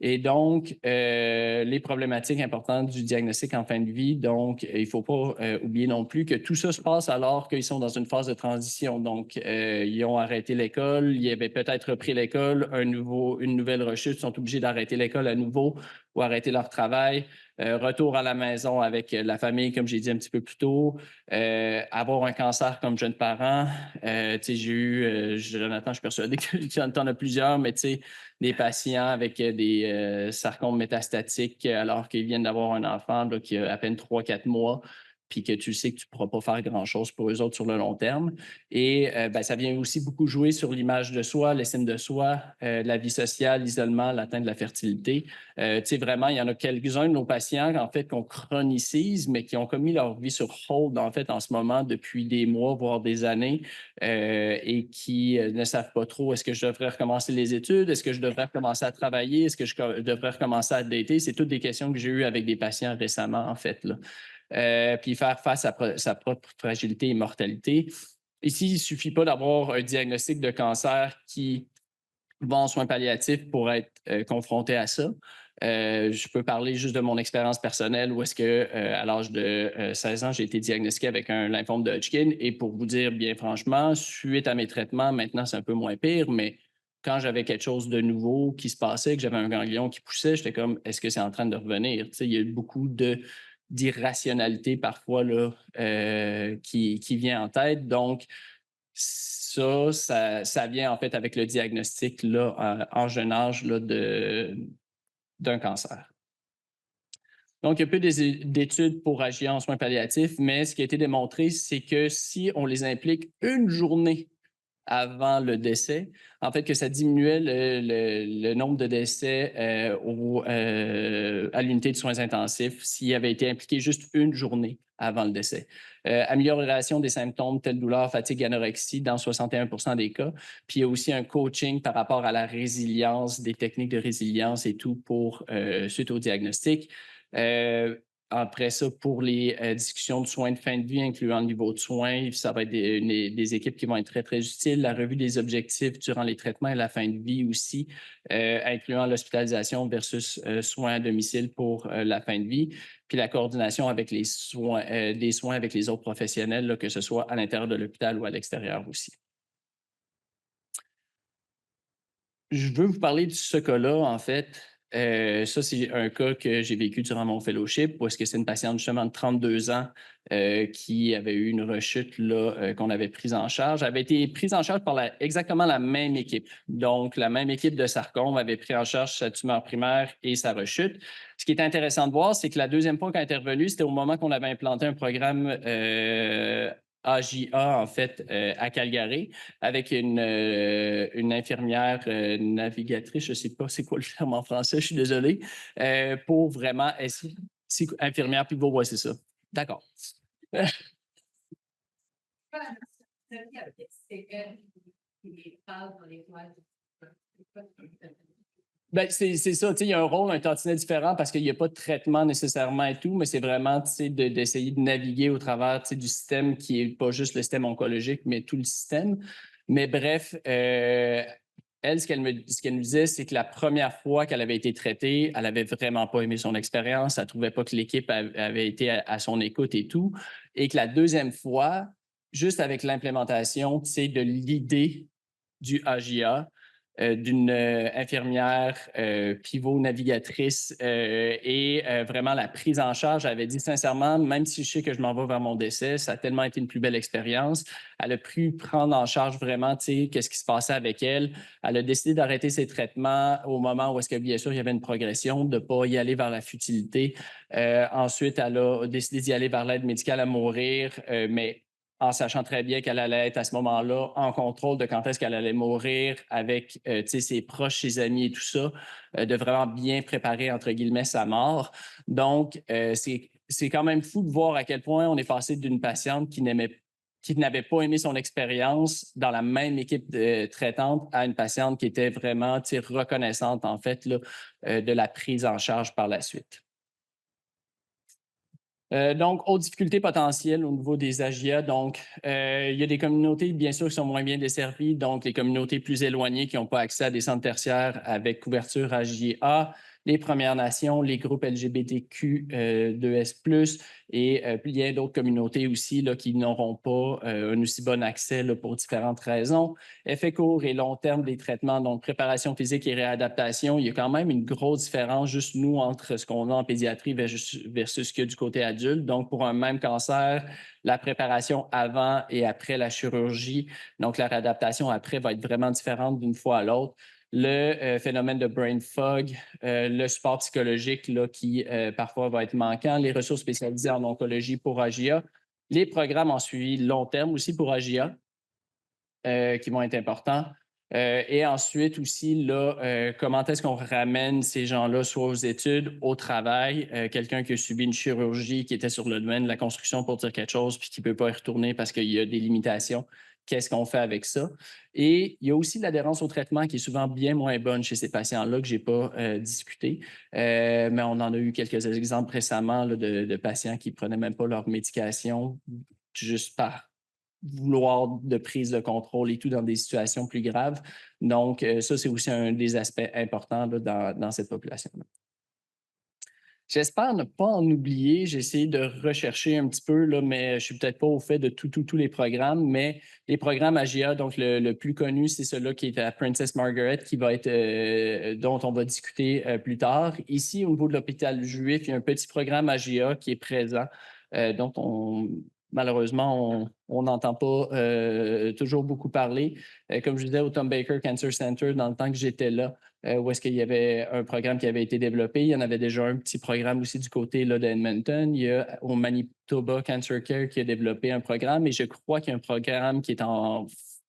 Et donc, les problématiques importantes du diagnostic en fin de vie, donc, il ne faut pas oublier non plus que tout ça se passe alors qu'ils sont dans une phase de transition. Donc, ils ont arrêté l'école, ils avaient peut-être repris l'école, une nouvelle rechute, ils sont obligés d'arrêter l'école à nouveau ou arrêter leur travail. Retour à la maison avec la famille, comme j'ai dit un petit peu plus tôt, avoir un cancer comme jeune parent. J'ai eu, Jonathan, je suis persuadé que tu en as plusieurs, mais tu sais, des patients avec des sarcomes métastatiques alors qu'ils viennent d'avoir un enfant là, qui a à peine 3-4 mois, puis que tu sais que tu ne pourras pas faire grand-chose pour eux autres sur le long terme. Et ça vient aussi beaucoup jouer sur l'image de soi, l'estime de soi, la vie sociale, l'isolement, l'atteinte de la fertilité. Vraiment, il y en a quelques-uns de nos patients, en fait, qu'on chronicise, mais qui ont commis leur vie sur hold, en fait, en ce moment, depuis des mois, voire des années, et qui ne savent pas trop, est-ce que je devrais recommencer les études? Est-ce que je devrais recommencer à travailler? Est-ce que je devrais recommencer à dater? C'est toutes des questions que j'ai eues avec des patients récemment, en fait, là. Puis faire face à sa propre fragilité et mortalité. Ici, il ne suffit pas d'avoir un diagnostic de cancer qui va en soins palliatifs pour être confronté à ça. Je peux parler juste de mon expérience personnelle où est-ce que à l'âge de 16 ans, j'ai été diagnostiqué avec un lymphome de Hodgkin et pour vous dire bien franchement, suite à mes traitements, maintenant c'est un peu moins pire, mais quand j'avais quelque chose de nouveau qui se passait, que j'avais un ganglion qui poussait, j'étais comme, est-ce que c'est en train de revenir? Tu sais, il y a eu beaucoup d'irrationalité parfois là, qui vient en tête. Donc, ça vient en fait avec le diagnostic là, en jeune âge là, d'un cancer. Donc, il y a peu d'études pour agir en soins palliatifs, mais ce qui a été démontré, c'est que si on les implique une journée avant le décès, en fait, que ça diminuait le nombre de décès à l'unité de soins intensifs s'il avait été impliqué juste une journée avant le décès. Amélioration des symptômes tels douleur, fatigue, anorexie dans 61% des cas. Puis il y a aussi un coaching par rapport à la résilience, des techniques de résilience et tout pour suite au diagnostic. Après ça, pour les discussions de soins de fin de vie, incluant le niveau de soins, ça va être des équipes qui vont être très, très utiles. La revue des objectifs durant les traitements et la fin de vie aussi, incluant l'hospitalisation versus soins à domicile pour la fin de vie. Puis la coordination avec les soins, des soins avec les autres professionnels, là, que ce soit à l'intérieur de l'hôpital ou à l'extérieur aussi. Je veux vous parler de ce cas-là, en fait. Ça, c'est un cas que j'ai vécu durant mon fellowship, où est-ce que c'est une patiente justement de 32 ans qui avait eu une rechute là, qu'on avait prise en charge. Elle avait été prise en charge par exactement la même équipe. Donc, la même équipe de sarcome avait pris en charge sa tumeur primaire et sa rechute. Ce qui est intéressant de voir, c'est que la deuxième fois qu'elle est intervenue, c'était au moment qu'on avait implanté un programme AJA, en fait, à Calgary, avec une infirmière navigatrice, je ne sais pas c'est quoi le terme en français, je suis désolé, pour vraiment essayer. Infirmière pivot, ouais, c'est ça. D'accord. Ben, c'est ça, il y a un rôle, un tantinet différent parce qu'il n'y a pas de traitement nécessairement et tout, mais c'est vraiment d'essayer de naviguer au travers du système qui n'est pas juste le système oncologique, mais tout le système. Mais bref, elle, ce qu'elle nous disait, c'est que la première fois qu'elle avait été traitée, elle n'avait vraiment pas aimé son expérience, elle ne trouvait pas que l'équipe avait été à son écoute et tout, et que la deuxième fois, juste avec l'implémentation de l'idée du AJA, d'une infirmière pivot navigatrice et vraiment la prise en charge. Elle avait dit sincèrement, même si je sais que je m'en vais vers mon décès, ça a tellement été une plus belle expérience. Elle a pu prendre en charge vraiment, qu'est-ce qui se passait avec elle. Elle a décidé d'arrêter ses traitements au moment où est-ce que, bien sûr, il y avait une progression, de ne pas y aller vers la futilité. Ensuite, elle a décidé d'y aller vers l'aide médicale à mourir, mais en sachant très bien qu'elle allait être à ce moment-là en contrôle de quand est-ce qu'elle allait mourir avec ses proches, ses amis et tout ça, de vraiment bien préparer, entre guillemets, sa mort. Donc, c'est quand même fou de voir à quel point on est passé d'une patiente qui n'aimait qui n'avait pas aimé son expérience dans la même équipe traitante à une patiente qui était vraiment reconnaissante, en fait, là, de la prise en charge par la suite. Donc, aux difficultés potentielles au niveau des AGIA, donc, il y a des communautés, bien sûr, qui sont moins bien desservies, donc les communautés plus éloignées qui n'ont pas accès à des centres tertiaires avec couverture AGIA, les Premières Nations, les groupes LGBTQ 2S+, et bien d'autres communautés aussi là, qui n'auront pas un aussi bon accès là, pour différentes raisons. Effet court et long terme des traitements, donc préparation physique et réadaptation, il y a quand même une grosse différence juste nous entre ce qu'on a en pédiatrie versus ce qu'il y a du côté adulte. Donc, pour un même cancer, la préparation avant et après la chirurgie, donc la réadaptation après va être vraiment différente d'une fois à l'autre. Le phénomène de brain fog, le support psychologique là, qui parfois va être manquant, les ressources spécialisées en oncologie pour AGIA, les programmes en suivi long terme aussi pour AGIA qui vont être importants. Et ensuite aussi, là, comment est-ce qu'on ramène ces gens-là soit aux études, au travail, quelqu'un qui a subi une chirurgie, qui était sur le domaine de la construction pour dire quelque chose, puis qui ne peut pas y retourner parce qu'il y a des limitations. Qu'est-ce qu'on fait avec ça? Et il y a aussi l'adhérence au traitement qui est souvent bien moins bonne chez ces patients-là que je n'ai pas discuté. Mais on en a eu quelques exemples récemment là, de patients qui ne prenaient même pas leur médication juste par vouloir de prise de contrôle et tout dans des situations plus graves. Donc, ça, c'est aussi un des aspects importants là, dans cette population-là. J'espère ne pas en oublier. J'ai essayé de rechercher un petit peu, là, mais je ne suis peut-être pas au fait de tous les programmes, mais les programmes AGIA, donc le plus connu, c'est celui qui est à Princess Margaret, qui va être, dont on va discuter plus tard. Ici, au niveau de l'hôpital juif, il y a un petit programme AGIA qui est présent, dont malheureusement, on n'entend pas toujours beaucoup parler. Comme je disais, au Tom Baker Cancer Center, dans le temps que j'étais là, où est-ce qu'il y avait un programme qui avait été développé. Il y en avait déjà un petit programme aussi du côté là, d'Edmonton. Il y a au Manitoba Cancer Care qui a développé un programme et je crois qu'il y a un programme qui est en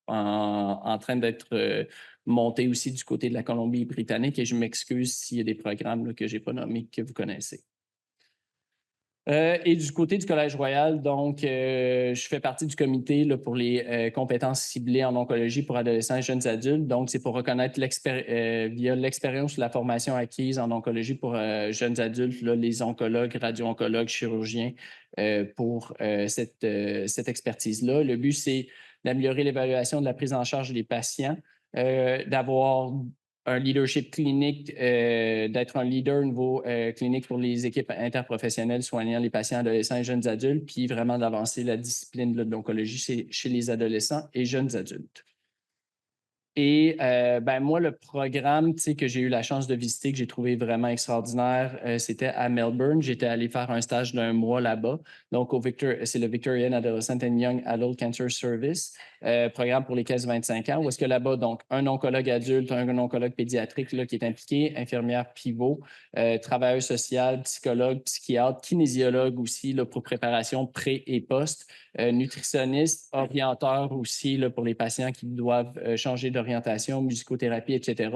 train d'être monté aussi du côté de la Colombie-Britannique et je m'excuse s'il y a des programmes là, que je n'ai pas nommés que vous connaissez. Et du côté du Collège Royal, donc, je fais partie du comité là, pour les compétences ciblées en oncologie pour adolescents et jeunes adultes. Donc, c'est pour reconnaître via l'expérience ou la formation acquise en oncologie pour jeunes adultes, là, les oncologues, radio-oncologues, chirurgiens, pour cette expertise-là. Le but, c'est d'améliorer l'évaluation de la prise en charge des patients, d'avoir un leadership clinique, d'être un leader au niveau clinique pour les équipes interprofessionnelles soignant les patients adolescents et jeunes adultes, puis vraiment d'avancer la discipline de l'oncologie chez les adolescents et jeunes adultes. Et moi, le programme que j'ai eu la chance de visiter, que j'ai trouvé vraiment extraordinaire, c'était à Melbourne. J'étais allé faire un stage d'1 mois là-bas. Donc, c'est le Victorian Adolescent and Young Adult Cancer Service, programme pour les 15-25 ans, où est-ce que là-bas, donc, un oncologue adulte, un oncologue pédiatrique là, qui est impliqué, infirmière pivot, travailleur social, psychologue, psychiatre, kinésiologue aussi là, pour préparation pré et post, nutritionniste, orienteur aussi là, pour les patients qui doivent changer d'orientation, musicothérapie, etc.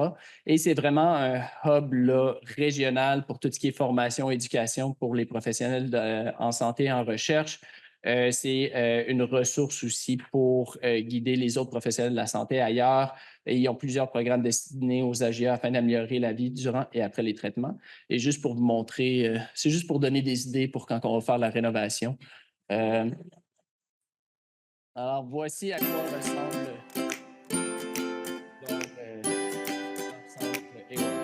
Et c'est vraiment un hub là, régional pour tout ce qui est formation, éducation pour les professionnels en santé et en recherche. C'est une ressource aussi pour guider les autres professionnels de la santé ailleurs. Et ils ont plusieurs programmes destinés aux AGA afin d'améliorer la vie durant et après les traitements. Et juste pour vous montrer, c'est juste pour donner des idées pour quand on va faire la rénovation. Alors, voici à quoi ressemble donc, et voilà.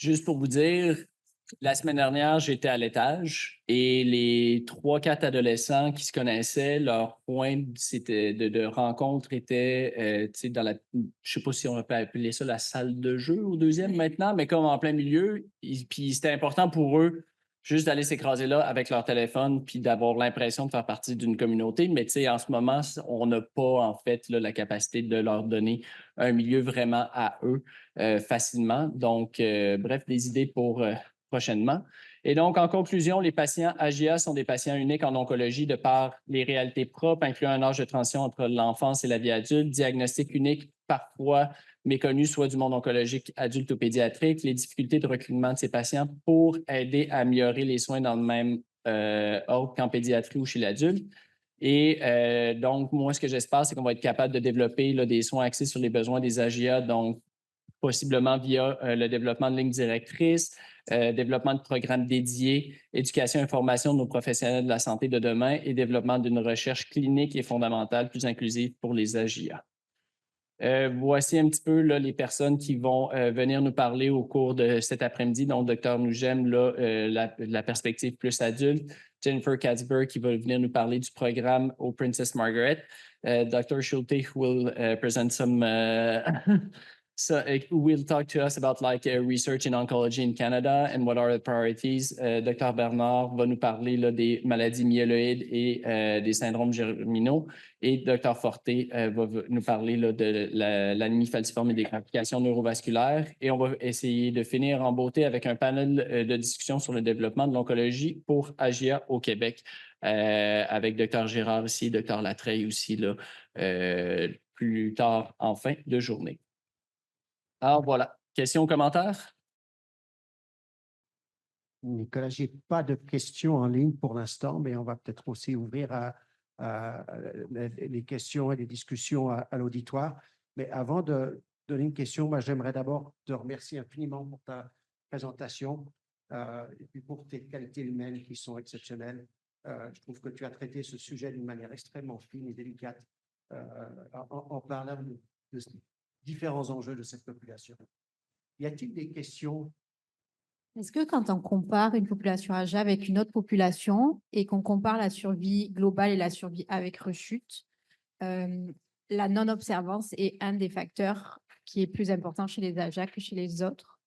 Juste pour vous dire, la semaine dernière, j'étais à l'étage et les 3-4 adolescents qui se connaissaient, leur point de rencontre était dans la, je ne sais pas si on peut appeler ça la salle de jeu au deuxième maintenant, mais comme en plein milieu. Puis c'était important pour eux juste d'aller s'écraser là avec leur téléphone puis d'avoir l'impression de faire partie d'une communauté. Mais en ce moment, on n'a pas en fait là, la capacité de leur donner un milieu vraiment à eux facilement. Donc, bref, des idées pour prochainement. Et donc, en conclusion, les patients AGA sont des patients uniques en oncologie de par les réalités propres, incluant un âge de transition entre l'enfance et la vie adulte, diagnostic unique parfois méconnu, soit du monde oncologique adulte ou pédiatrique, les difficultés de recrutement de ces patients pour aider à améliorer les soins dans le même ordre qu'en pédiatrie ou chez l'adulte. Et donc, moi, ce que j'espère, c'est qu'on va être capable de développer là, des soins axés sur les besoins des AGA, donc possiblement via le développement de lignes directrices, développement de programmes dédiés, éducation et formation de nos professionnels de la santé de demain et développement d'une recherche clinique et fondamentale plus inclusive pour les AGA. Voici un petit peu là, les personnes qui vont venir nous parler au cours de cet après-midi. Donc, Dr. Nougem, là, la perspective plus adulte. Jennifer Katzberg qui va venir nous parler du programme au Princess Margaret. Dr. Schulte will present some So will talk to us about research in oncology in Canada and what are the priorities. Dr. Bernard va nous parler là, des maladies myéloïdes et des syndromes germinaux. Et Dr. Forte va nous parler là, de l'anémie falciforme et des complications neurovasculaires. Et on va essayer de finir en beauté avec un panel de discussion sur le développement de l'oncologie pour AGA au Québec, avec Dr. Gérard ici, Dr. Latreille aussi, là, plus tard en fin de journée. Alors voilà. Questions, commentaires? Nicolas, je n'ai pas de questions en ligne pour l'instant, mais on va peut-être aussi ouvrir les questions et les discussions à l'auditoire. Mais avant de donner une question, moi, j'aimerais d'abord te remercier infiniment pour ta présentation et puis pour tes qualités humaines qui sont exceptionnelles. Je trouve que tu as traité ce sujet d'une manière extrêmement fine et délicate en parlant de différents enjeux de cette population. Y a-t-il des questions? Est-ce que quand on compare une population âgée avec une autre population et qu'on compare la survie globale et la survie avec rechute, la non-observance est un des facteurs qui est plus important chez les âgés que chez les autres?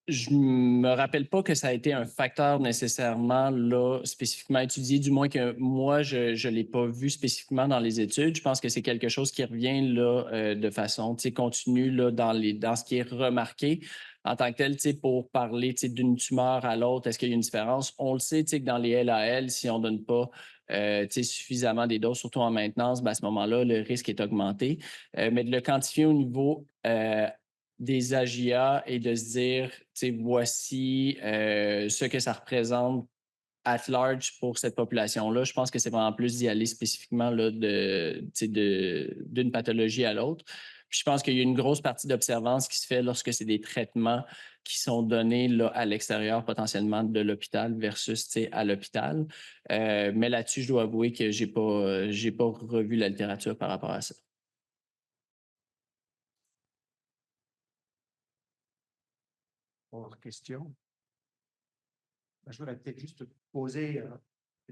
Je me rappelle pas que ça a été un facteur nécessairement là, spécifiquement étudié, du moins que moi, je ne l'ai pas vu spécifiquement dans les études. Je pense que c'est quelque chose qui revient là, de façon continue là, dans ce qui est remarqué. En tant que tel, pour parler d'une tumeur à l'autre, est-ce qu'il y a une différence? On le sait que dans les LAL, si on ne donne pas suffisamment des doses, surtout en maintenance, à ce moment-là, le risque est augmenté. Mais de le quantifier au niveau des AGA et de se dire, voici ce que ça représente at large pour cette population-là. Je pense que c'est vraiment plus d'y aller spécifiquement là, d'une pathologie à l'autre. Puis je pense qu'il y a une grosse partie d'observance qui se fait lorsque c'est des traitements qui sont donnés là, à l'extérieur potentiellement de l'hôpital versus à l'hôpital. Mais là-dessus, je dois avouer que j'ai pas revu la littérature par rapport à ça. Autre question? Je voudrais peut-être juste poser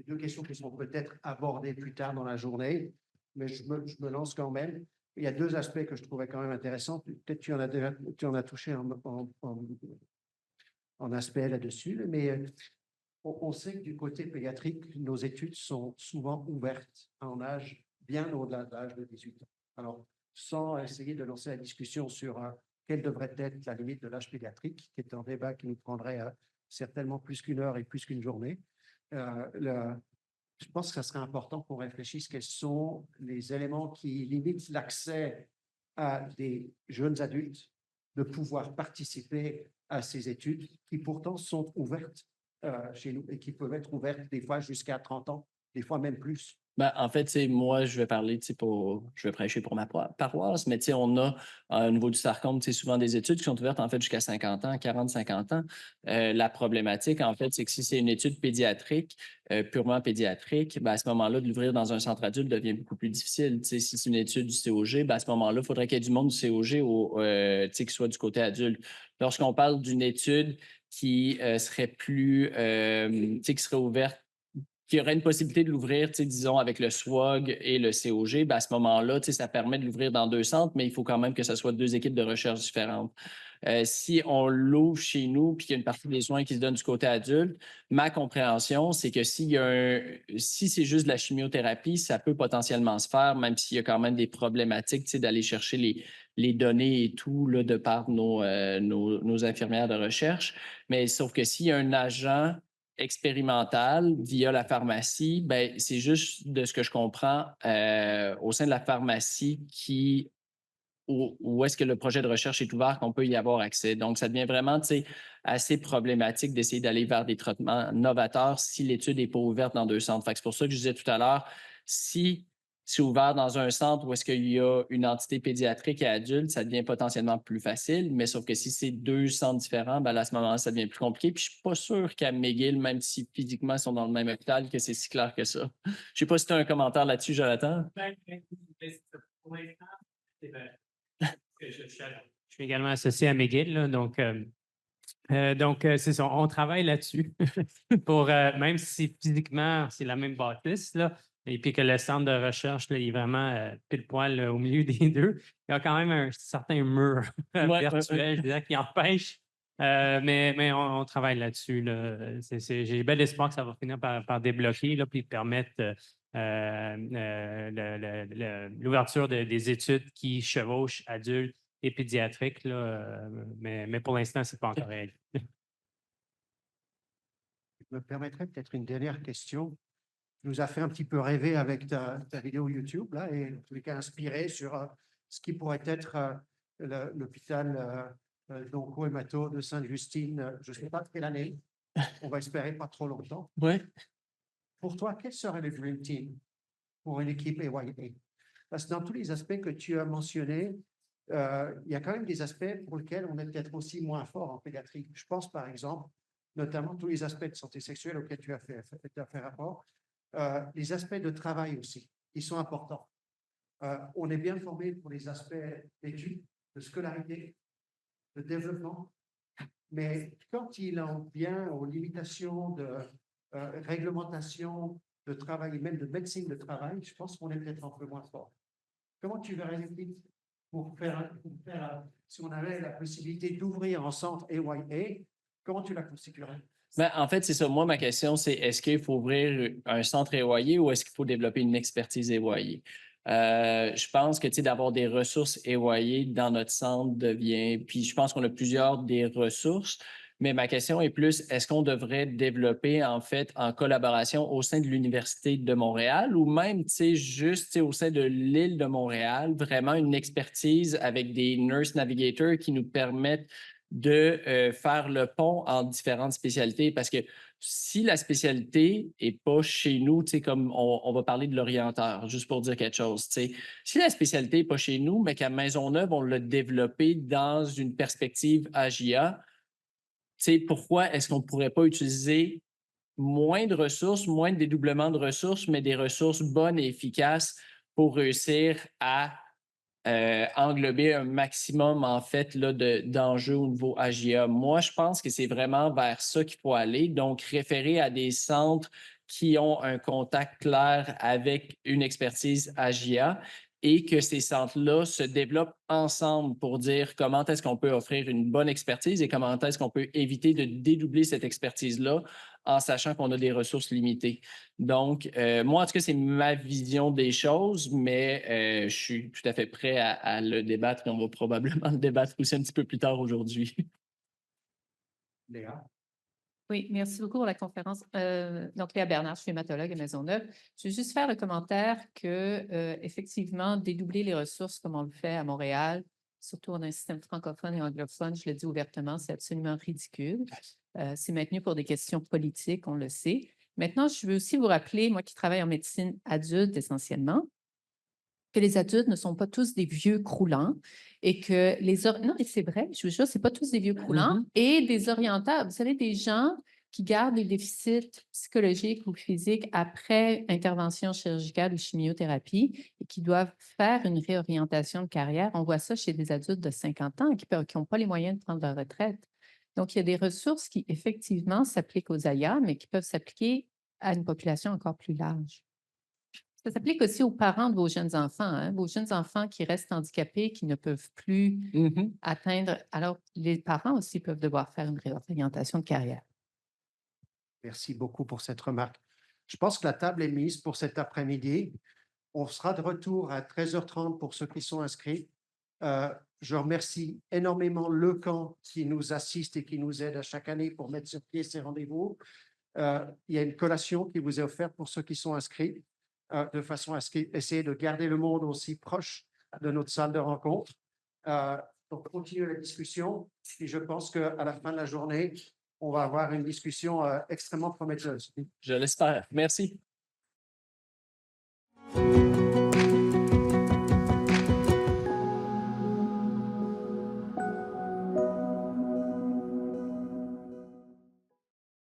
deux questions qui seront peut-être abordées plus tard dans la journée, mais je me lance quand même. Il y a deux aspects que je trouvais quand même intéressants. Peut-être tu en as touché en aspect là-dessus, mais on sait que du côté pédiatrique, nos études sont souvent ouvertes en âge bien au-delà de l'âge de 18 ans. Alors, sans essayer de lancer la discussion sur quelle devrait être la limite de l'âge pédiatrique, qui est un débat qui nous prendrait certainement plus qu'une heure et plus qu'une journée, je pense que ça serait important qu'on réfléchisse quels sont les éléments qui limitent l'accès à des jeunes adultes de pouvoir participer à ces études qui pourtant sont ouvertes chez nous et qui peuvent être ouvertes des fois jusqu'à 30 ans, des fois même plus Ben, en fait, moi, je vais parler, je vais prêcher pour ma paroisse, mais on a, au niveau du sarcome, souvent des études qui sont ouvertes, en fait, jusqu'à 50 ans, 40, 50 ans. La problématique, en fait, c'est que si c'est une étude pédiatrique, purement pédiatrique, ben, à ce moment-là, de l'ouvrir dans un centre adulte devient beaucoup plus difficile. Si c'est une étude du COG, ben, à ce moment-là, il faudrait qu'il y ait du monde du COG qui soit du côté adulte. Lorsqu'on parle d'une étude qui serait plus, qui serait ouverte, qu'il y aurait une possibilité de l'ouvrir, disons, avec le SWOG et le COG, ben à ce moment-là, ça permet de l'ouvrir dans 2 centres, mais il faut quand même que ce soit 2 équipes de recherche différentes. Si on l'ouvre chez nous puis qu'il y a une partie des soins qui se donnent du côté adulte, ma compréhension, c'est que si c'est juste de la chimiothérapie, ça peut potentiellement se faire, même s'il y a quand même des problématiques d'aller chercher les données et tout là, de par nos infirmières de recherche. Mais sauf que s'il y a un agent expérimental via la pharmacie, ben, c'est juste de ce que je comprends au sein de la pharmacie où est-ce que le projet de recherche est ouvert qu'on peut y avoir accès. Donc, ça devient vraiment assez problématique d'essayer d'aller vers des traitements novateurs si l'étude n'est pas ouverte dans 2 centres. C'est pour ça que je disais tout à l'heure, si c'est ouvert dans un centre où est-ce qu'il y a une entité pédiatrique et adulte, ça devient potentiellement plus facile, mais sauf que si c'est 2 centres différents, ben là, à ce moment-là, ça devient plus compliqué. Puis je ne suis pas sûr qu'à McGill, même si physiquement ils sont dans le même hôpital, que c'est si clair que ça. Je ne sais pas si tu as un commentaire là-dessus, Jonathan. Je suis également associé à McGill, là, donc c'est ça, on travaille là-dessus pour, même si physiquement c'est la même bâtisse, là, et puis que le centre de recherche là, il est vraiment pile poil au milieu des deux, il y a quand même un certain mur virtuel, je dirais, qui empêche, mais on travaille là-dessus. Là. J'ai bel espoir que ça va finir par débloquer, là, puis permettre l'ouverture des études qui chevauchent adultes et pédiatriques, là, mais pour l'instant, ce n'est pas encore réel. Je me permettrais peut-être une dernière question. Tu nous as fait un petit peu rêver avec ta vidéo YouTube, là, et en tous les cas inspiré sur ce qui pourrait être l'hôpital d'onco-hémato de Sainte-Justine, je ne sais pas de quelle année, on va espérer pas trop longtemps. Oui. Pour toi, quel serait le Dream Team pour une équipe AYA? Parce que dans tous les aspects que tu as mentionnés, il y a quand même des aspects pour lesquels on est peut-être aussi moins fort en pédiatrie. Je pense par exemple, notamment tous les aspects de santé sexuelle auxquels tu as fait rapport, les aspects de travail aussi, qui sont importants. On est bien formé pour les aspects d'études, de scolarité, de développement, mais quand il en vient aux limitations de réglementation de travail et même de médecine de travail, je pense qu'on est peut-être un peu moins fort. Comment tu verrais l'équipe pour faire, si on avait la possibilité d'ouvrir un centre AYA, comment tu la constituerais? Ben, en fait, c'est ça. Moi, ma question, c'est est-ce qu'il faut ouvrir un centre évoyé ou est-ce qu'il faut développer une expertise évoyée? Je pense que d'avoir des ressources évoyées dans notre centre devient. Puis je pense qu'on a plusieurs des ressources, mais ma question est plus est-ce qu'on devrait développer, en fait, en collaboration au sein de l'Université de Montréal ou même juste au sein de l'île de Montréal, vraiment une expertise avec des nurse navigators qui nous permettent de faire le pont entre différentes spécialités parce que si la spécialité n'est pas chez nous, comme on va parler de l'orienteur, juste pour dire quelque chose, si la spécialité n'est pas chez nous, mais qu'à Maisonneuve, on l'a développé dans une perspective AGIA, pourquoi est-ce qu'on ne pourrait pas utiliser moins de ressources, moins de dédoublement de ressources, mais des ressources bonnes et efficaces pour réussir à englober un maximum, en fait, là, d'enjeux au niveau AGA. Moi, je pense que c'est vraiment vers ça qu'il faut aller. Donc, référer à des centres qui ont un contact clair avec une expertise AGA et que ces centres-là se développent ensemble pour dire comment est-ce qu'on peut offrir une bonne expertise et comment est-ce qu'on peut éviter de dédoubler cette expertise-là en sachant qu'on a des ressources limitées. Donc, moi, en tout cas, c'est ma vision des choses, mais je suis tout à fait prêt à le débattre et on va probablement le débattre aussi un petit peu plus tard aujourd'hui. Léa? Oui, merci beaucoup pour la conférence. Donc, Léa Bernard, je suis hématologue à Maisonneuve. Je vais juste faire le commentaire que, effectivement, dédoubler les ressources comme on le fait à Montréal, surtout dans un système francophone et anglophone, je le dis ouvertement, c'est absolument ridicule. C'est maintenu pour des questions politiques, on le sait. Maintenant, je veux aussi vous rappeler, moi qui travaille en médecine adulte essentiellement, que les adultes ne sont pas tous des vieux croulants et que non, mais c'est vrai, je vous jure, c'est pas tous des vieux croulants et des orientables. Vous savez, des gens qui gardent des déficits psychologiques ou physiques après intervention chirurgicale ou chimiothérapie et qui doivent faire une réorientation de carrière. On voit ça chez des adultes de 50 ans qui n'ont pas les moyens de prendre leur retraite. Donc, il y a des ressources qui, effectivement, s'appliquent aux AYA, mais qui peuvent s'appliquer à une population encore plus large. Ça s'applique aussi aux parents de vos jeunes enfants, hein, vos jeunes enfants qui restent handicapés, qui ne peuvent plus atteindre. Alors, les parents aussi peuvent devoir faire une réorientation de carrière. Merci beaucoup pour cette remarque. Je pense que la table est mise pour cet après-midi. On sera de retour à 13h30 pour ceux qui sont inscrits. Je remercie énormément le camp qui nous assiste et qui nous aide à chaque année pour mettre sur pied ces rendez-vous. Il y a une collation qui vous est offerte pour ceux qui sont inscrits, de façon à essayer de garder le monde aussi proche de notre salle de rencontre. Donc, continuer la discussion. Et je pense qu'à la fin de la journée, on va avoir une discussion extrêmement prometteuse. Je l'espère. Merci.